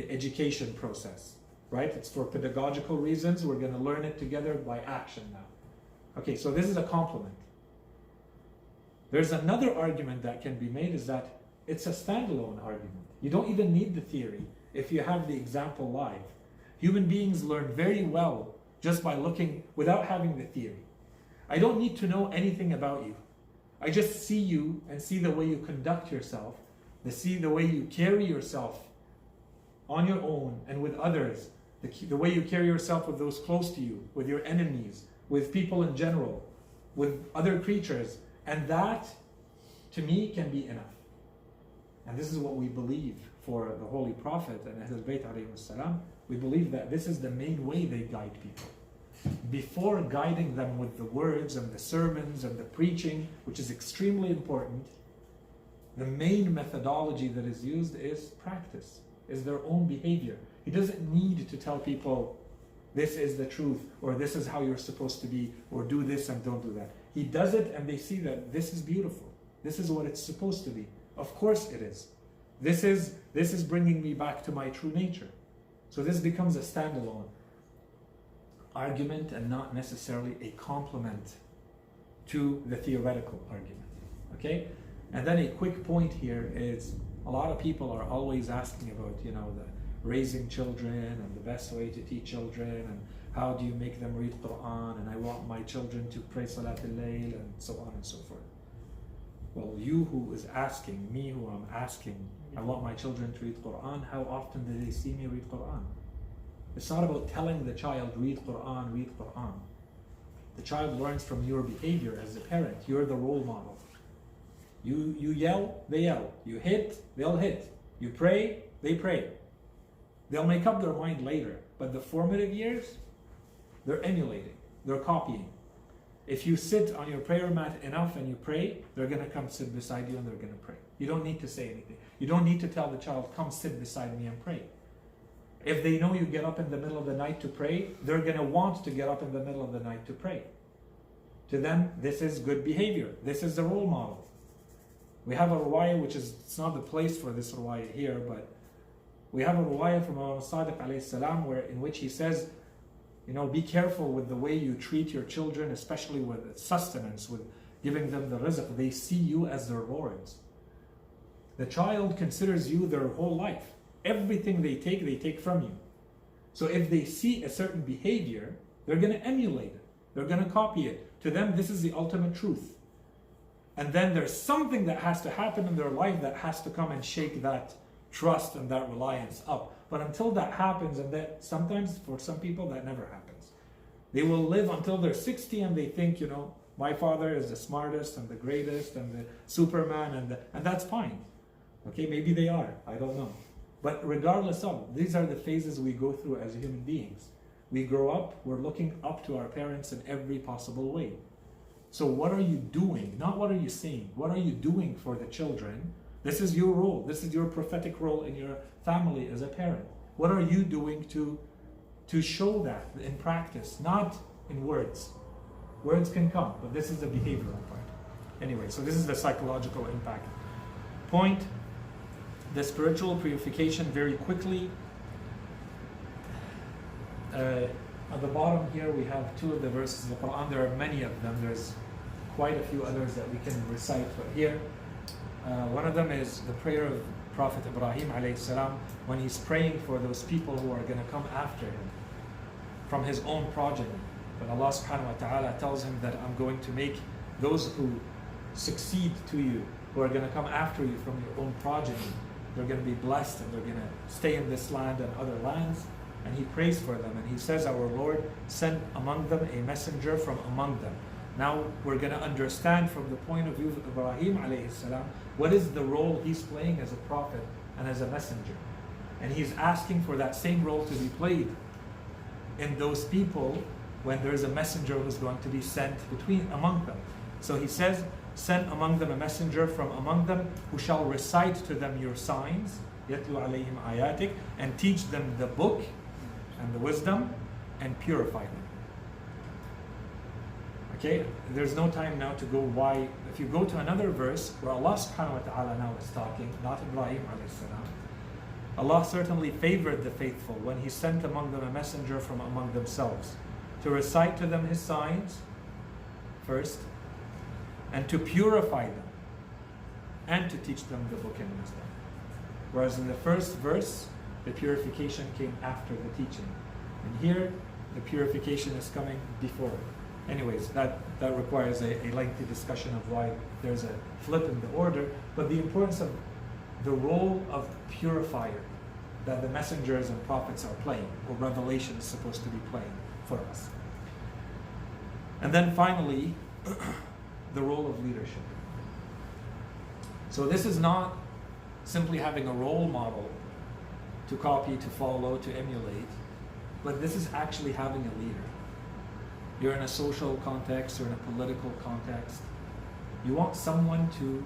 education process, right? It's for pedagogical reasons. We're going to learn it together by action now. Okay, so this is a complement. There's another argument that can be made, is that it's a standalone argument. You don't even need the theory if you have the example live. Human beings learn very well just by looking without having the theory. I don't need to know anything about you. I just see you and see the way you conduct yourself, see the way you carry yourself on your own and with others, the way you carry yourself with those close to you, with your enemies, with people in general, with other creatures. And that, to me, can be enough. And this is what we believe for the Holy Prophet and Ahlul Bayt alayhi salam. We believe that this is the main way they guide people. Before guiding them with the words and the sermons and the preaching, which is extremely important, the main methodology that is used is practice, is their own behavior. He doesn't need to tell people, this is the truth, or this is how you're supposed to be, or do this and don't do that. He does it and they see that this is beautiful. This is what it's supposed to be. Of course it is. This is bringing me back to my true nature. So this becomes a standalone argument and not necessarily a complement to the theoretical argument. Okay? And then a quick point here is, a lot of people are always asking about, the raising children and the best way to teach children, and how do you make them read Quran, and I want my children to pray Salat al-Layl, and so on and so forth. Well, you who is asking, me who I'm asking, I want my children to read Quran, how often do they see me read Quran? It's not about telling the child, read Quran, read Quran. The child learns from your behavior as a parent. You're the role model. You yell, they yell. You hit, they'll hit. You pray, they pray. They'll make up their mind later. But the formative years, they're emulating, they're copying. If you sit on your prayer mat enough and you pray, they're going to come sit beside you and they're going to pray. You don't need to say anything. You don't need to tell the child, come sit beside me and pray. If they know you get up in the middle of the night to pray, they're going to want to get up in the middle of the night to pray. To them, this is good behavior. This is the role model. We have a ruwayah, which is, it's not the place for this ruwayah here, but we have a ruwayah from Imam Sadiq alayhi salam, in which he says, be careful with the way you treat your children, especially with sustenance, with giving them the rizq. They see you as their lords. The child considers you their whole life. Everything they take from you. So if they see a certain behavior, they're going to emulate it. They're going to copy it. To them, this is the ultimate truth. And then there's something that has to happen in their life that has to come and shake that trust and that reliance up. But until that happens, and that sometimes for some people that never happens. They will live until they're 60 and they think, my father is the smartest and the greatest and the Superman, and that's fine. Okay, maybe they are, I don't know. But regardless of, these are the phases we go through as human beings. We grow up, we're looking up to our parents in every possible way. So what are you doing? Not what are you saying. What are you doing for the children? This is your role. This is your prophetic role in your family as a parent. What are you doing to show that in practice, not in words? Words can come, but this is the behavioral part. Anyway, so this is the psychological impact. Point, the spiritual purification very quickly. At the bottom here we have two of the verses of the Quran. There are many of them. There's quite a few others that we can recite, but here, one of them is the prayer of Prophet Ibrahim alayhi salam when he's praying for those people who are going to come after him from his own progeny. But Allah subhanahu wa ta'ala tells him that I'm going to make those who succeed to you, who are going to come after you from your own progeny, they're going to be blessed and they're going to stay in this land and other lands. And he prays for them and he says, our Lord sent among them a messenger from among them. Now we're going to understand from the point of view of Ibrahim alayhi salam, what is the role he's playing as a prophet and as a messenger. And he's asking for that same role to be played in those people when there's a messenger who's going to be sent among them. So he says, send among them a messenger from among them who shall recite to them your signs, yatlu alayhim ayatik, and teach them the book and the wisdom and purify them. Okay, there's no time now to go why. If you go to another verse where Allah subhanahu wa ta'ala now is talking, not Ibrahim alayhi salam, Allah certainly favored the faithful when He sent among them a messenger from among themselves to recite to them His signs first, and to purify them, and to teach them the book and wisdom. Whereas in the first verse, the purification came after the teaching. And here, the purification is coming before. Anyways, that requires a lengthy discussion of why there's a flip in the order, but the importance of the role of purifier that the messengers and prophets are playing, or revelation is supposed to be playing for us. And then finally, the role of leadership. So this is not simply having a role model to copy, to follow, to emulate, but this is actually having a leader. You're in a social context or in a political context. You want someone to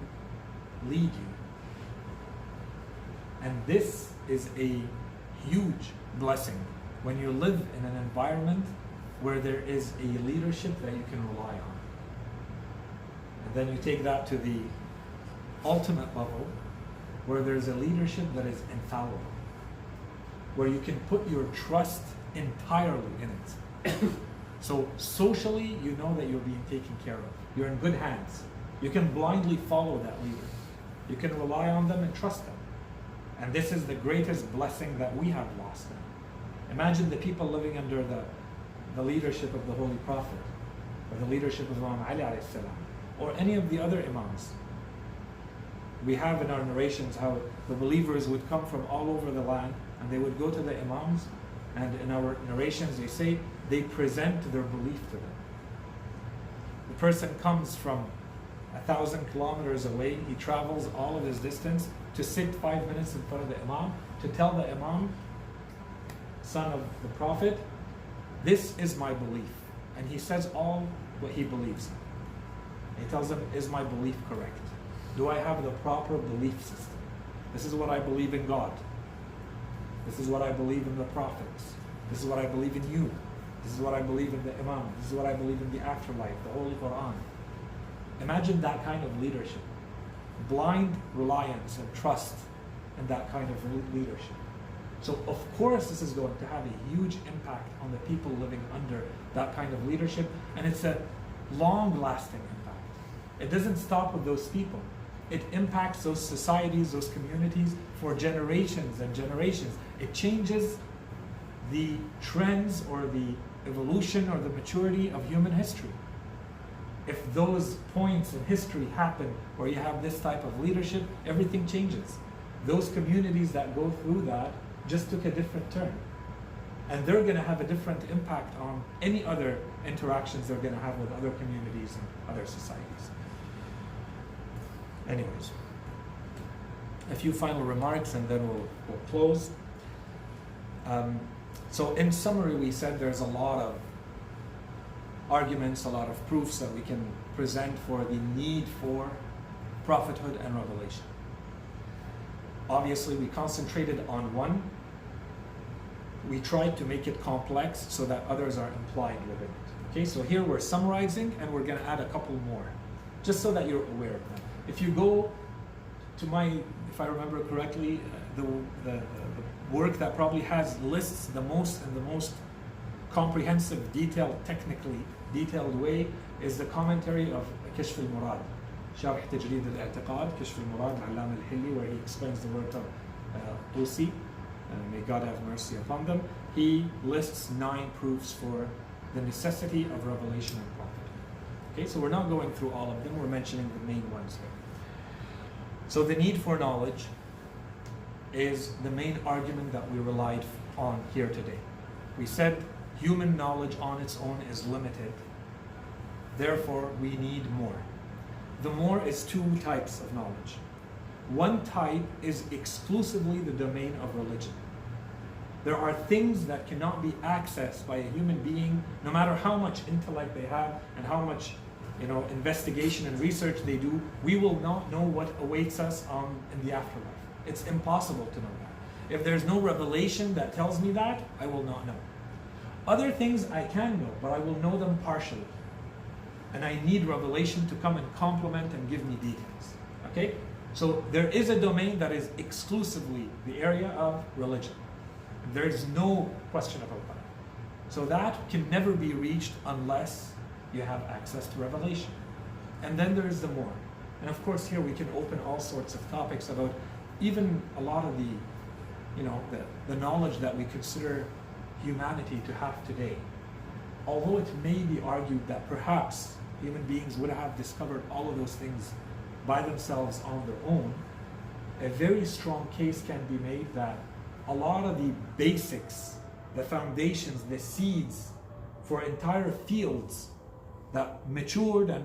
lead you. And this is a huge blessing when you live in an environment where there is a leadership that you can rely on. And then you take that to the ultimate level where there's a leadership that is infallible, where you can put your trust entirely in it. So socially, you know that you're being taken care of. You're in good hands. You can blindly follow that leader. You can rely on them and trust them. And this is the greatest blessing that we have lost now. Imagine the people living under the leadership of the Holy Prophet, or the leadership of Imam Ali alayhi salam, or any of the other Imams. We have in our narrations how the believers would come from all over the land and they would go to the Imams, and in our narrations they say they present their belief to them. The person comes from 1,000 kilometers away, he travels all of his distance to sit 5 minutes in front of the Imam, to tell the Imam, son of the Prophet, this is my belief. And he says all what he believes. He tells them, is my belief correct? Do I have the proper belief system? This is what I believe in God. This is what I believe in the prophets. This is what I believe in you. This is what I believe in the Imam. This is what I believe in the afterlife, the Holy Quran. Imagine that kind of leadership. Blind reliance and trust in that kind of leadership. So of course this is going to have a huge impact on the people living under that kind of leadership, and it's a long-lasting impact. It doesn't stop with those people. It impacts those societies, those communities for generations and generations. It changes the trends or the evolution or the maturity of human history. If those points in history happen where you have this type of leadership, everything changes. Those communities that go through that just took a different turn. And they're going to have a different impact on any other interactions they're going to have with other communities and other societies. Anyways, a few final remarks and then we'll close. So in summary, we said there's a lot of arguments, a lot of proofs that we can present for the need for prophethood and revelation. Obviously, we concentrated on one. We tried to make it complex so that others are implied within it. Okay, so here we're summarizing and we're going to add a couple more, just so that you're aware of them. If you go to if I remember correctly, the work that probably has lists the most comprehensive, technically detailed way is the commentary of كشف المراد, شرح تجريد الاعتقاد, كشف المراد, العلامة الحلي, where he explains the work of Tusi, may God have mercy upon them. He lists 9 proofs for the necessity of revelation and prophethood. Okay, so we're not going through all of them, we're mentioning the main ones here. So the need for knowledge is the main argument that we relied on here today. We said human knowledge on its own is limited, therefore we need more. The more is 2 types of knowledge. One type is exclusively the domain of religion. There are things that cannot be accessed by a human being, no matter how much intellect they have and how much investigation and research they do. We will not know what awaits us in the afterlife. It's impossible to know that. If there's no revelation that tells me that, I will not know. Other things I can know, but I will know them partially. And I need revelation to come and complement and give me details. Okay? So there is a domain that is exclusively the area of religion. There is no question about that. So that can never be reached unless you have access to revelation. And then there is the more. And of course here we can open all sorts of topics about even a lot of the knowledge that we consider humanity to have today. Although it may be argued that perhaps human beings would have discovered all of those things by themselves on their own, a very strong case can be made that a lot of the basics, the foundations, the seeds for entire fields that matured and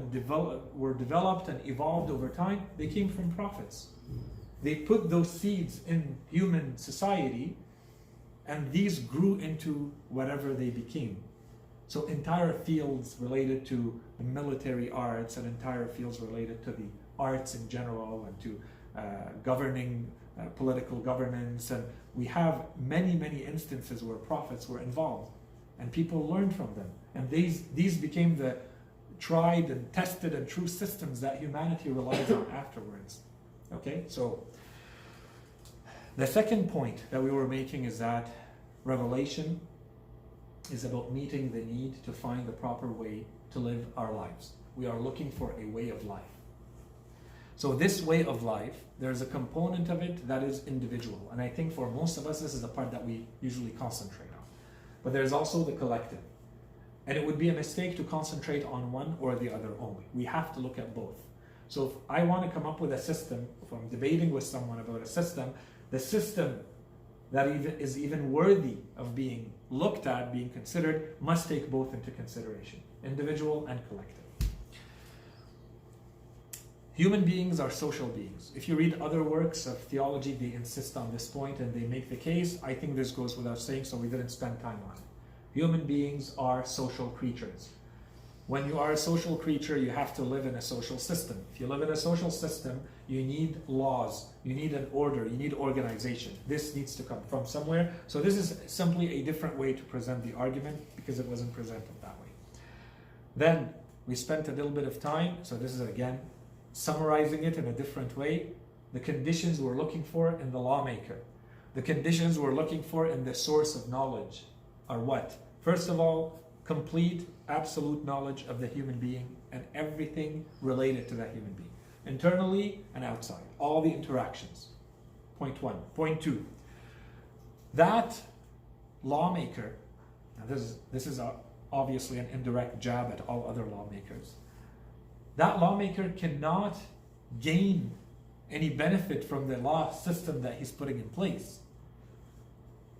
were developed and evolved over time, they came from prophets. They put those seeds in human society, and these grew into whatever they became. So entire fields related to the military arts and entire fields related to the arts in general and to governing, political governance. And we have many, many instances where prophets were involved and people learned from them. And these became the tried and tested and true systems that humanity relies on afterwards. Okay, so the second point that we were making is that revelation is about meeting the need to find the proper way to live our lives. We are looking for a way of life. So this way of life, there's a component of it that is individual. And I think for most of us, this is the part that we usually concentrate on. But there's also the collective. And it would be a mistake to concentrate on one or the other only. We have to look at both. So if I want to come up with a system, if I'm debating with someone about a system, the system that is even worthy of being looked at, being considered, must take both into consideration, individual and collective. Human beings are social beings. If you read other works of theology, they insist on this point and they make the case. I think this goes without saying, so we didn't spend time on it. Human beings are social creatures. When you are a social creature, you have to live in a social system. If you live in a social system, you need laws, you need an order, you need organization. This needs to come from somewhere. So this is simply a different way to present the argument because it wasn't presented that way. Then we spent a little bit of time, so this is again summarizing it in a different way. The conditions we're looking for in the lawmaker, the conditions we're looking for in the source of knowledge are what? First of all, complete, absolute knowledge of the human being and everything related to that human being, internally and outside, all the interactions. Point 1. Point 2. That lawmaker, now this is obviously an indirect jab at all other lawmakers. That lawmaker cannot gain any benefit from the law system that he's putting in place.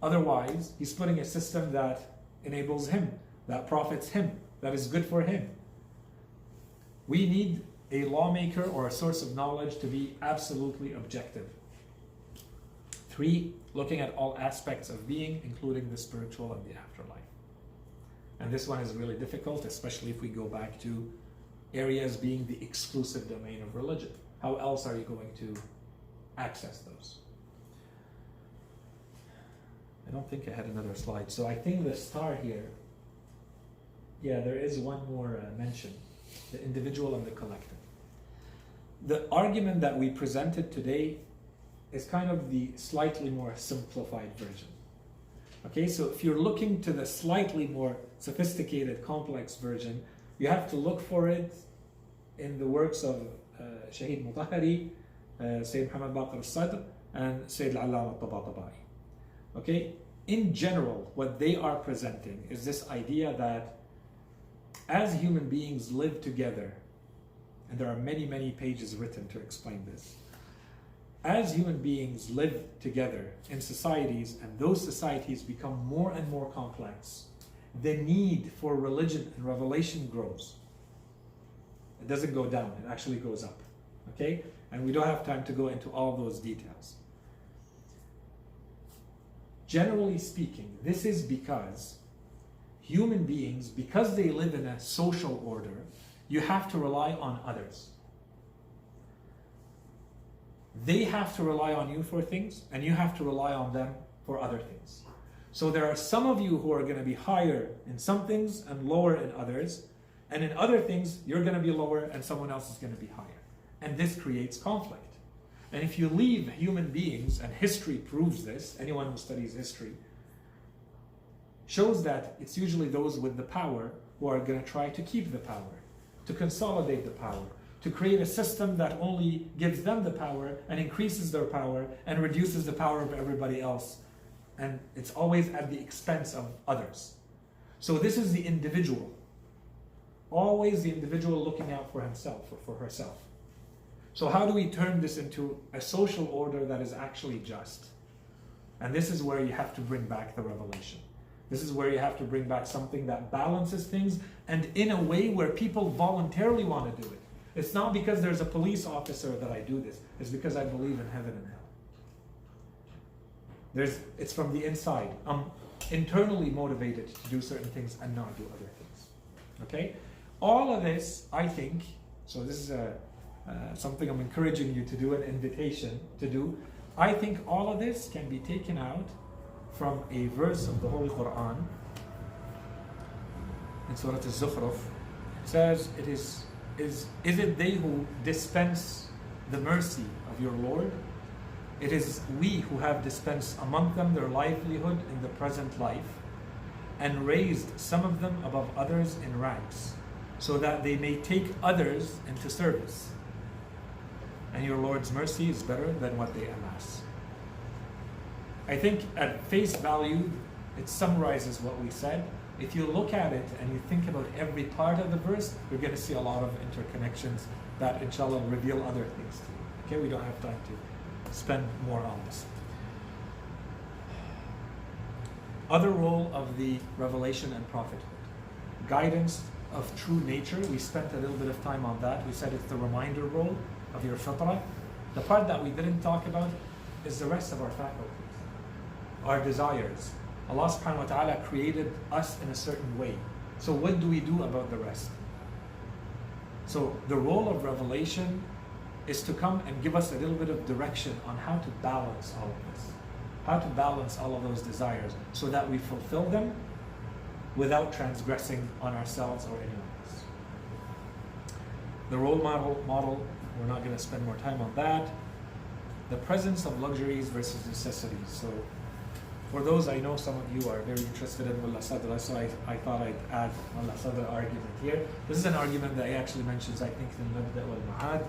Otherwise, he's putting a system that enables him, that profits him, that is good for him. We need a lawmaker or a source of knowledge to be absolutely objective. 3, looking at all aspects of being, including the spiritual and the afterlife. And this one is really difficult, especially if we go back to areas being the exclusive domain of religion. How else are you going to access those? I don't think I had another slide. So I think the star here, yeah, there is one more mention, the individual and the collective. The argument that we presented today is kind of the slightly more simplified version. Okay, so if you're looking to the slightly more sophisticated, complex version, you have to look for it in the works of Shaheed Mutahari, Sayyid Muhammad Baqir al-Sadr, and Sayyid al-Allama al-Tabatabai. Okay? In general, what they are presenting is this idea that as human beings live together, and there are many, many pages written to explain this, as human beings live together in societies, and those societies become more and more complex, the need for religion and revelation grows. It doesn't go down, it actually goes up. Okay? And we don't have time to go into all those details. Generally speaking, this is because human beings, because they live in a social order, you have to rely on others. They have to rely on you for things, and you have to rely on them for other things. So there are some of you who are going to be higher in some things and lower in others, and in other things you're going to be lower and someone else is going to be higher. And this creates conflict. And if you leave human beings, and history proves this, anyone who studies history shows that it's usually those with the power who are going to try to keep the power, to consolidate the power, to create a system that only gives them the power and increases their power and reduces the power of everybody else. And it's always at the expense of others. So this is the individual. Always the individual looking out for himself or for herself. So how do we turn this into a social order that is actually just? And this is where you have to bring back the revelation. This is where you have to bring back something that balances things, and in a way where people voluntarily want to do it. It's not because there's a police officer that I do this. It's because I believe in heaven and hell. It's from the inside. I'm internally motivated to do certain things and not do other things. Okay? All of this, I think, so this is something I'm encouraging you to do, an invitation to do. I think all of this can be taken out from a verse of the Holy Quran in Surah Al-Zukhruf. It says, is it they who dispense the mercy of your Lord? It is we who have dispensed among them their livelihood in the present life, and raised some of them above others in ranks, so that they may take others into service. And your Lord's mercy is better than what they amass. I think at face value, it summarizes what we said. If you look at it and you think about every part of the verse, you're going to see a lot of interconnections that inshallah reveal other things to you. Okay, we don't have time to spend more on this. Other role of the revelation and prophethood. Guidance of true nature. We spent a little bit of time on that. We said it's the reminder role of your fitrah. The part that we didn't talk about is the rest of our faculties. Our desires. Allah subhanahu wa ta'ala created us in a certain way. So what do we do about the rest? So the role of revelation is to come and give us a little bit of direction on how to balance all of this. How to balance all of those desires so that we fulfill them without transgressing on ourselves or anyone else. The role model, we're not going to spend more time on that. The presence of luxuries versus necessities. So for those, I know some of you are very interested in Mullah Sadr, so I thought I'd add Mullah Sadr argument here. This is an argument that he actually mentions, I think, in Mabda' wal Ma'ad.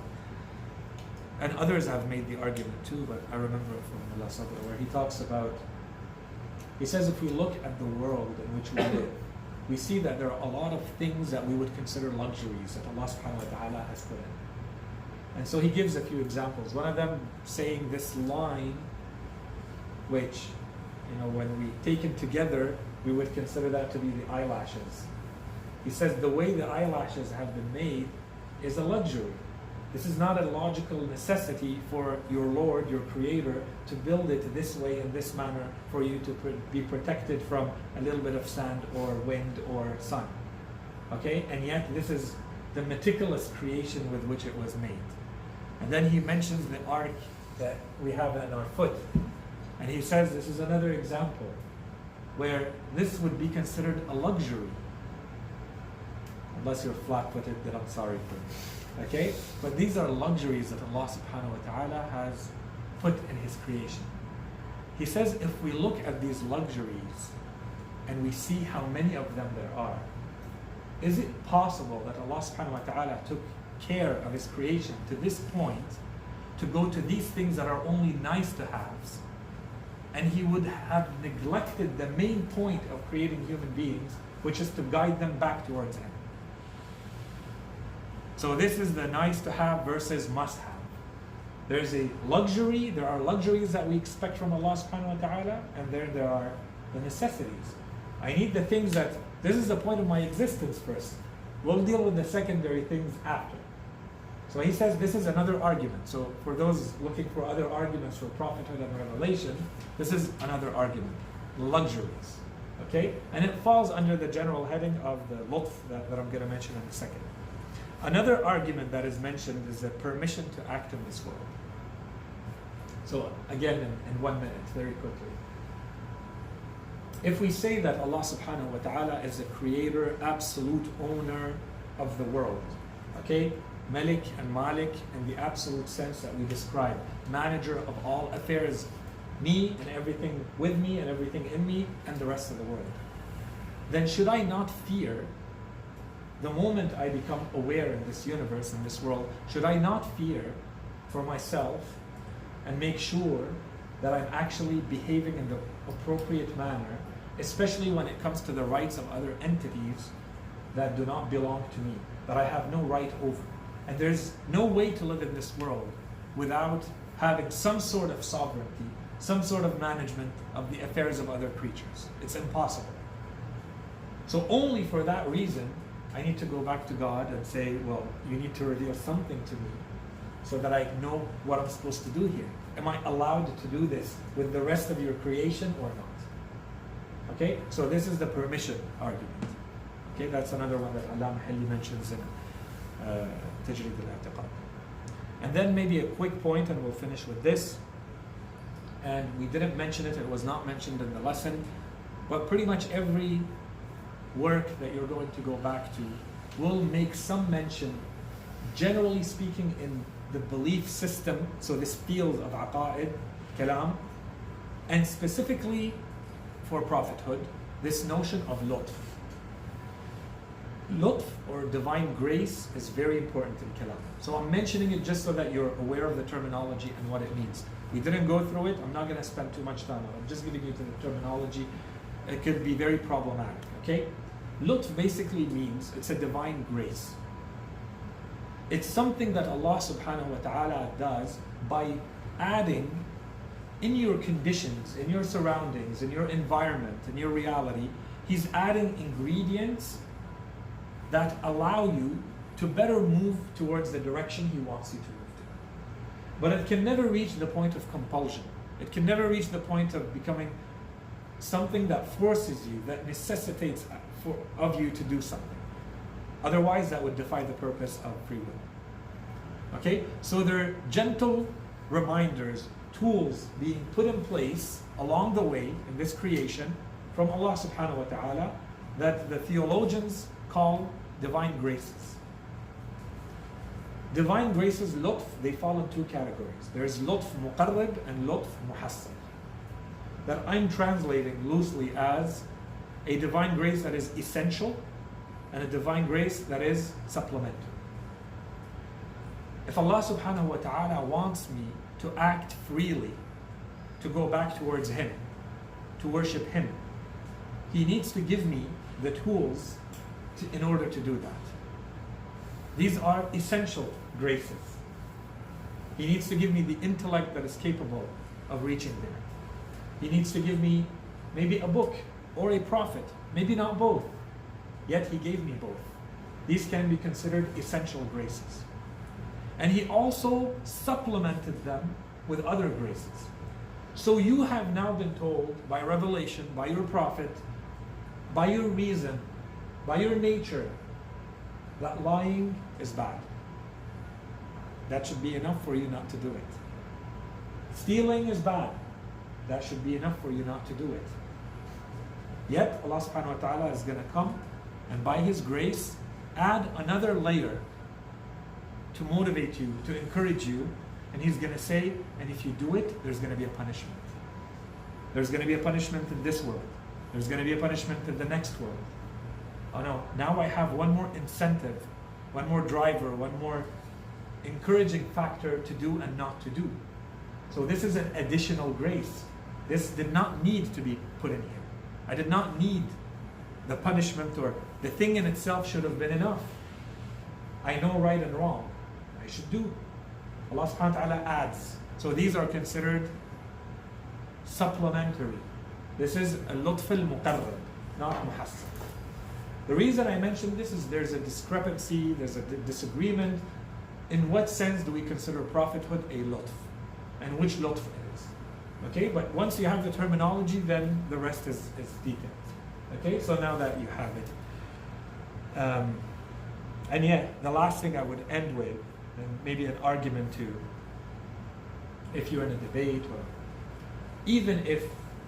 And others have made the argument too, but I remember it from Mullah Sadr, where he talks about, he says if we look at the world in which we live, we see that there are a lot of things that we would consider luxuries that Allah subhanahu wa ta'ala has put in. And so he gives a few examples. One of them saying this line, which, when we taken together, we would consider that to be the eyelashes. He says the way the eyelashes have been made is a luxury. This is not a logical necessity for your Lord, your Creator, to build it this way, in this manner, for you to be protected from a little bit of sand or wind or sun. Okay? And yet this is the meticulous creation with which it was made. And then he mentions the ark that we have at our foot. And he says this is another example where this would be considered a luxury. Unless you're flat-footed, then I'm sorry for you. Okay? But these are luxuries that Allah subhanahu wa ta'ala has put in His creation. He says if we look at these luxuries and we see how many of them there are, is it possible that Allah subhanahu wa ta'ala took care of his creation to this point to go to these things that are only nice to haves, and he would have neglected the main point of creating human beings, which is to guide them back towards him. So this is the nice to have versus must have. There's a luxury, there are luxuries that we expect from Allah subhanahu wa ta'ala, and there are the necessities. I need the things that, this is the point of my existence first. We'll deal with the secondary things after. So he says this is another argument. So for those looking for other arguments for prophethood and revelation, this is another argument. Luxuries. Okay? And it falls under the general heading of the lutf that I'm going to mention in a second. Another argument that is mentioned is the permission to act in this world. So again, in 1 minute, very quickly. If we say that Allah subhanahu wa ta'ala is the creator, absolute owner of the world, okay? Malik and Malik in the absolute sense that we describe, manager of all affairs, me and everything with me and everything in me and the rest of the world. Then should I not fear, the moment I become aware in this universe, in this world, should I not fear for myself and make sure that I'm actually behaving in the appropriate manner, especially when it comes to the rights of other entities that do not belong to me, that I have no right over? And there's no way to live in this world without having some sort of sovereignty, some sort of management of the affairs of other creatures. It's impossible. So only for that reason, I need to go back to God and say, well, you need to reveal something to me so that I know what I'm supposed to do here. Am I allowed to do this with the rest of your creation or not? Okay, so this is the permission argument. Okay, that's another one that Allama Hilli mentions in Tajrid al-I'tiqad. And then maybe a quick point, and we'll finish with this. And we didn't mention it, it was not mentioned in the lesson, but pretty much every work that you're going to go back to will make some mention, generally speaking, in the belief system, so this field of aqa'id, kalam, and specifically for prophethood, this notion of lutf. Lutf, or divine grace, is very important in kalam. So I'm mentioning it just so that you're aware of the terminology and what it means. We didn't go through it, I'm not going to spend too much time on it. I'm just giving you the terminology. It could be very problematic, okay? Lutf basically means it's a divine grace. It's something that Allah subhanahu wa ta'ala does by adding in your conditions, in your surroundings, in your environment, in your reality. He's adding ingredients that allow you to better move towards the direction He wants you to move to. But it can never reach the point of compulsion. It can never reach the point of becoming something that forces you, that necessitates of you to do something. Otherwise, that would defy the purpose of free will. Okay? So there are gentle reminders, tools being put in place along the way in this creation from Allah subhanahu wa ta'ala that the theologians call divine graces. Divine graces, lutf, they fall in two categories. There's lutf muqarrib and lutf muhassan, that I'm translating loosely as a divine grace that is essential and a divine grace that is supplementary. If Allah subhanahu wa ta'ala wants me to act freely, to go back towards Him, to worship Him, He needs to give me the tools in order to do that. These are essential graces. He needs to give me the intellect that is capable of reaching there. He needs to give me maybe a book or a prophet, maybe not both. Yet He gave me both. These can be considered essential graces. And He also supplemented them with other graces. So you have now been told by revelation, by your prophet, by your reason, by your nature, that lying is bad. That should be enough for you not to do it. Stealing is bad. That should be enough for you not to do it. Yet Allah subhanahu wa ta'ala is going to come and by His grace add another layer to motivate you, to encourage you, and He's going to say, and if you do it, there's going to be a punishment. There's going to be a punishment in this world. There's going to be a punishment in the next world. Oh no, now I have one more incentive one more driver, one more encouraging factor to do and not to do. So this is an additional grace. This did not need to be put in here. I did not need the punishment, or the thing in itself should have been enough. I know right and wrong. I should do. Allah subhanahu wa ta'ala adds. So these are considered supplementary. This is a lutf al-muqarrab, not muhassan. The reason I mention this is there's a discrepancy, there's a disagreement. In what sense do we consider prophethood a lutf? And which lutf it is? Okay, but once you have the terminology, then the rest is detailed. Okay, so now that you have it. And yeah, the last thing I would end with, and maybe an argument too, if you're in a debate, or even if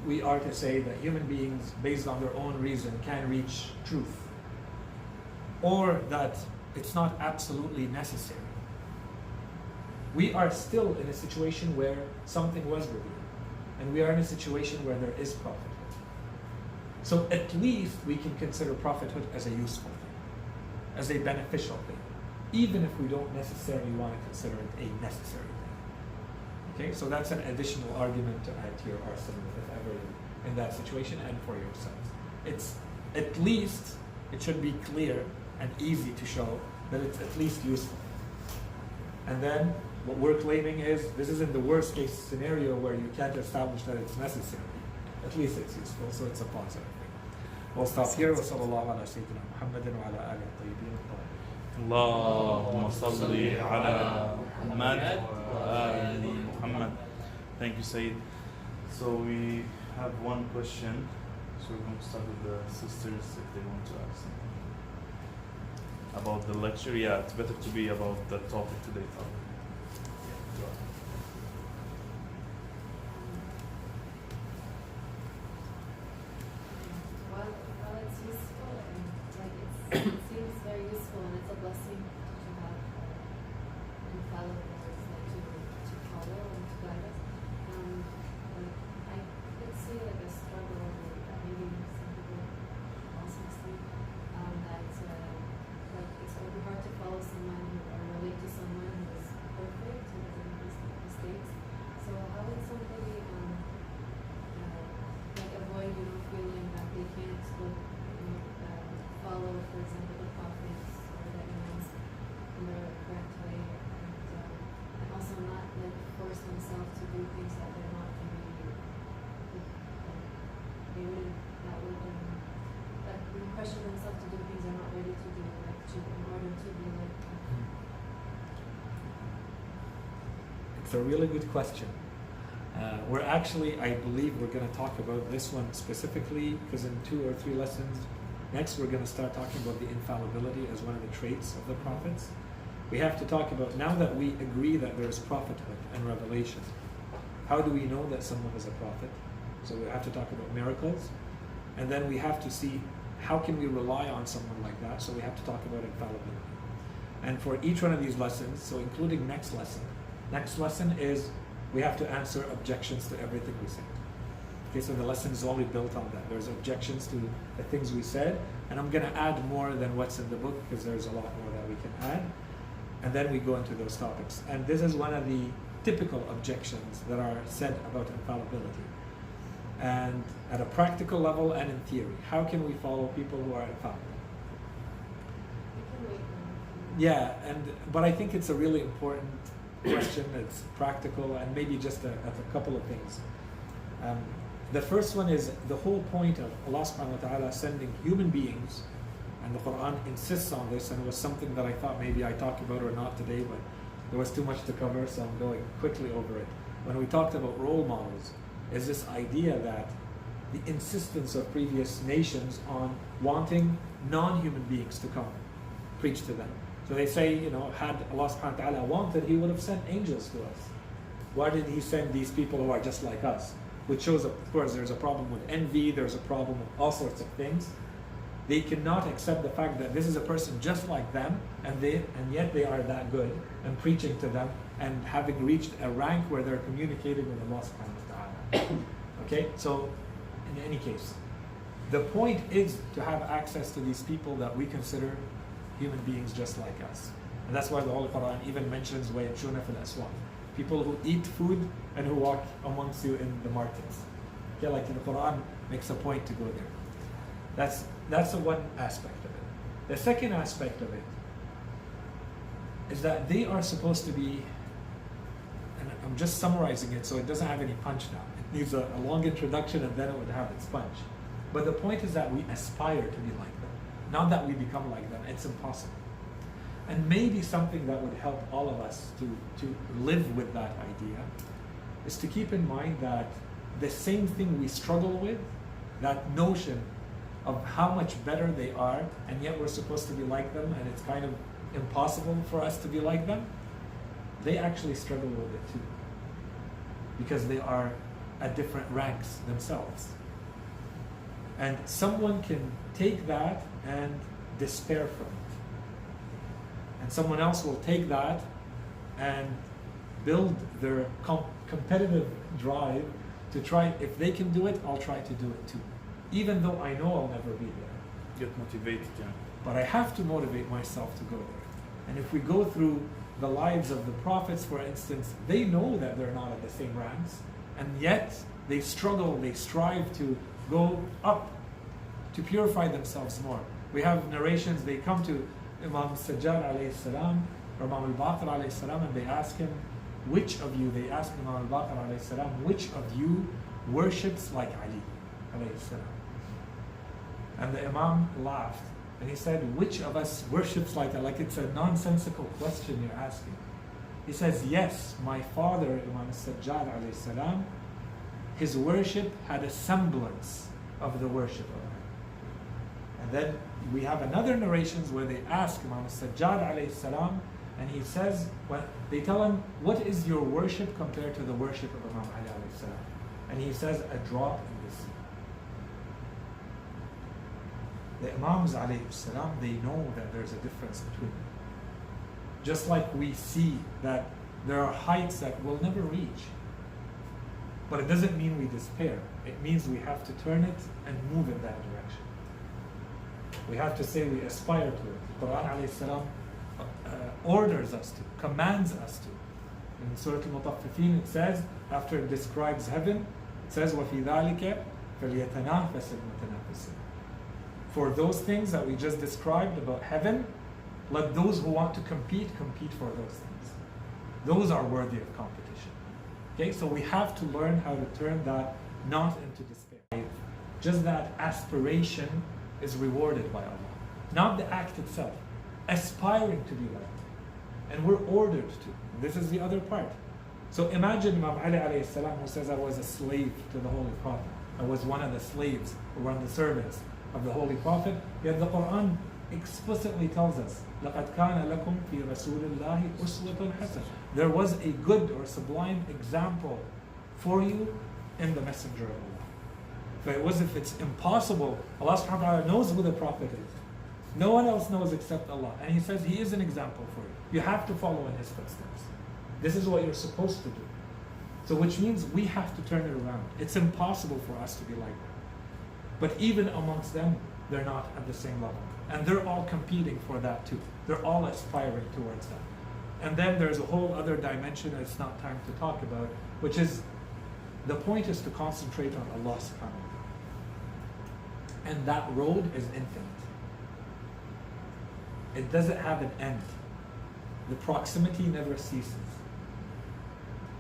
we are to say that human beings, based on their own reason, can reach truth, or that it's not absolutely necessary, we are still in a situation where something was revealed, and we are in a situation where there is prophethood. So at least we can consider prophethood as a useful thing, as a beneficial thing, even if we don't necessarily want to consider it a necessary thing. Okay, so that's an additional argument to add to your arsenal if ever in that situation, and for yourselves. It's at least, it should be clear and easy to show that it's at least useful. And then what we're claiming is this is in the worst case scenario where you can't establish that it's necessary. At least it's useful, so it's a positive thing. We'll stop here. وصلى الله على سيدنا محمد وعلى آله الطيبين الطاهرين. اللهم صل على محمد وآل محمد. Thank you, Sayyid. So we have one question. So we're going to start with the sisters if they want to ask something about the lecture. Yeah, it's better to be about the topic today. Well, it's useful, and like it seems very useful, and it's a blessing to have infallibles like to follow and to guide us. But I could see like a struggle that maybe some people also see that like it's going to be hard to follow someone or relate to someone who is perfect, who doesn't make mistakes. So how would somebody like avoid feeling that they can't follow, for example, the prophets or the imams in the correct way, and also not like force themselves to do things that they're not really they wouldn't that would pressure themselves to do things they're not ready to do, like in order to be like. It's a really good question. We're actually, I believe we're going to talk about this one specifically, because in 2 or 3 lessons next we're going to start talking about the infallibility as one of the traits of the prophets. We have to talk about, now that we agree that there is prophethood and revelation, how do we know that someone is a prophet? So we have to talk about miracles, and then we have to see how can we rely on someone like that, so we have to talk about infallibility. And for each one of these lessons, so including next lesson is we have to answer objections to everything we say. Okay, so the lesson is only built on that. There's objections to the things we said, and I'm going to add more than what's in the book because there's a lot more that we can add. And then we go into those topics. And this is one of the typical objections that are said about infallibility. And at a practical level and in theory, how can we follow people who are infallible? Yeah, but I think it's a really important question. It's practical, and maybe just a couple of things. The first one is the whole point of Allah subhanahu wa ta'ala sending human beings, and the Quran insists on this, and it was something that I thought maybe I talked about or not today, but there was too much to cover, so I'm going quickly over it. When we talked about role models, is this idea that the insistence of previous nations on wanting non-human beings to come preach to them. So they say, had Allah subhanahu wa ta'ala wanted, He would have sent angels to us. Why did He send these people who are just like us? Which shows, of course, there's a problem with envy, there's a problem with all sorts of things. They cannot accept the fact that this is a person just like them, and yet they are that good, and preaching to them, and having reached a rank where they're communicating with Allah subhanahu wa ta'ala. Okay, so in any case, the point is to have access to these people that we consider human beings just like us. And that's why the Holy Quran even mentions وَيَمْشُونَ فِي الْأَسْوَاقِ, people who eat food and who walk amongst you in the markets. Okay, like the Quran makes a point to go there. That's the one aspect of it. The second aspect of it is that they are supposed to be, and I'm just summarizing it so it doesn't have any punch now. It needs a long introduction and then it would have its punch. But the point is that we aspire to be like them, not that we become like them. It's impossible. And maybe something that would help all of us to live with that idea is to keep in mind that the same thing we struggle with, that notion of how much better they are, and yet we're supposed to be like them, and it's kind of impossible for us to be like them, they actually struggle with it too. Because they are at different ranks themselves. And someone can take that and despair from it. And someone else will take that and build their competitive drive to try, if they can do it, I'll try to do it too. Even though I know I'll never be there. Get motivated, yeah. But I have to motivate myself to go there. And if we go through the lives of the prophets, for instance, they know that they're not at the same ranks, and yet they struggle, they strive to go up, to purify themselves more. We have narrations, they come to Imam Sajjad alayhi salam, or Imam al-Baqir alayhi salam, and they ask him, which of you, they ask Imam al-Baqir alayhi salam, which of you worships like Ali alayhi salam? And the Imam laughed, and he said, which of us worships like that? Like it's a nonsensical question you're asking. He says, yes, my father, Imam Sajjad alayhi salam, his worship had a semblance of the worship of Allah. And then we have another narrations where they ask Imam Sajjad alayhi salam, and he says, well, they tell him, what is your worship compared to the worship of Imam Ali alayhi salam? And he says, a drop in the sea. The Imams alayhi salam, they know that there's a difference between them. Just like we see that there are heights that we'll never reach. But it doesn't mean we despair. It means we have to turn it and move in that direction. We have to say we aspire to it. The Quran alayhi salam orders us to, commands us to. In Surah Al-Mutaffifin it says, after it describes heaven, it says, وَفِي ذَلِكَ فَلْيَتَنَافَسِ الْمُتَنَافِسُونَ. For those things that we just described about heaven, let those who want to compete for those things. Those are worthy of competition. Okay, so we have to learn how to turn that not into despair. Just that aspiration is rewarded by Allah. Not the act itself. Aspiring to be like it. And we're ordered to. This is the other part. So imagine Imam Ali alayhi salam, who says, I was a slave to the Holy Prophet. I was one of the slaves, or one of the servants of the Holy Prophet. Yet the Quran explicitly tells us, لَقَدْ كَانَ لَكُمْ فِي رَسُولِ اللَّهِ أُسْوَةٌ حَسَنَةٌ. There was a good or sublime example for you in the Messenger of Allah. If it's impossible, Allah subhanahu wa ta'ala knows who the Prophet is. No one else knows except Allah. And He says He is an example for you. You have to follow in His footsteps. This is what you're supposed to do. So which means we have to turn it around. It's impossible for us to be like them. But even amongst them, they're not at the same level. And they're all competing for that too. They're all aspiring towards that. And then there's a whole other dimension that it's not time to talk about, which is, the point is to concentrate on Allah subhanahu wa ta'ala. And that road is infinite. It doesn't have an end. The proximity never ceases.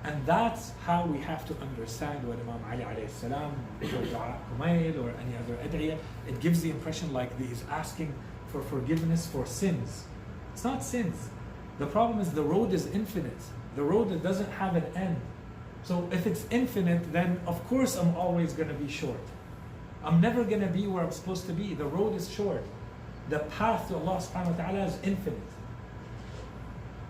And that's how we have to understand what Imam Ali alayhi salam, or Dua Umayl, or any other ad'iyah, it gives the impression like he's asking for forgiveness for sins. It's not sins. The problem is the road is infinite. The road that doesn't have an end. So if it's infinite, then of course I'm always going to be short. I'm never going to be where I'm supposed to be. The road is short. The path to Allah subhanahu wa ta'ala is infinite.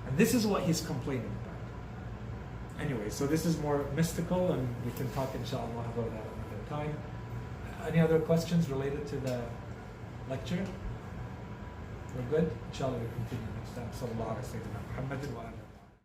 And this is what he's complaining about. Anyway, so this is more mystical, and we can talk inshallah about that another time. Any other questions related to the lecture? We're good? Inshallah we'll continue next time. Sallallahu alaihi wa sallam.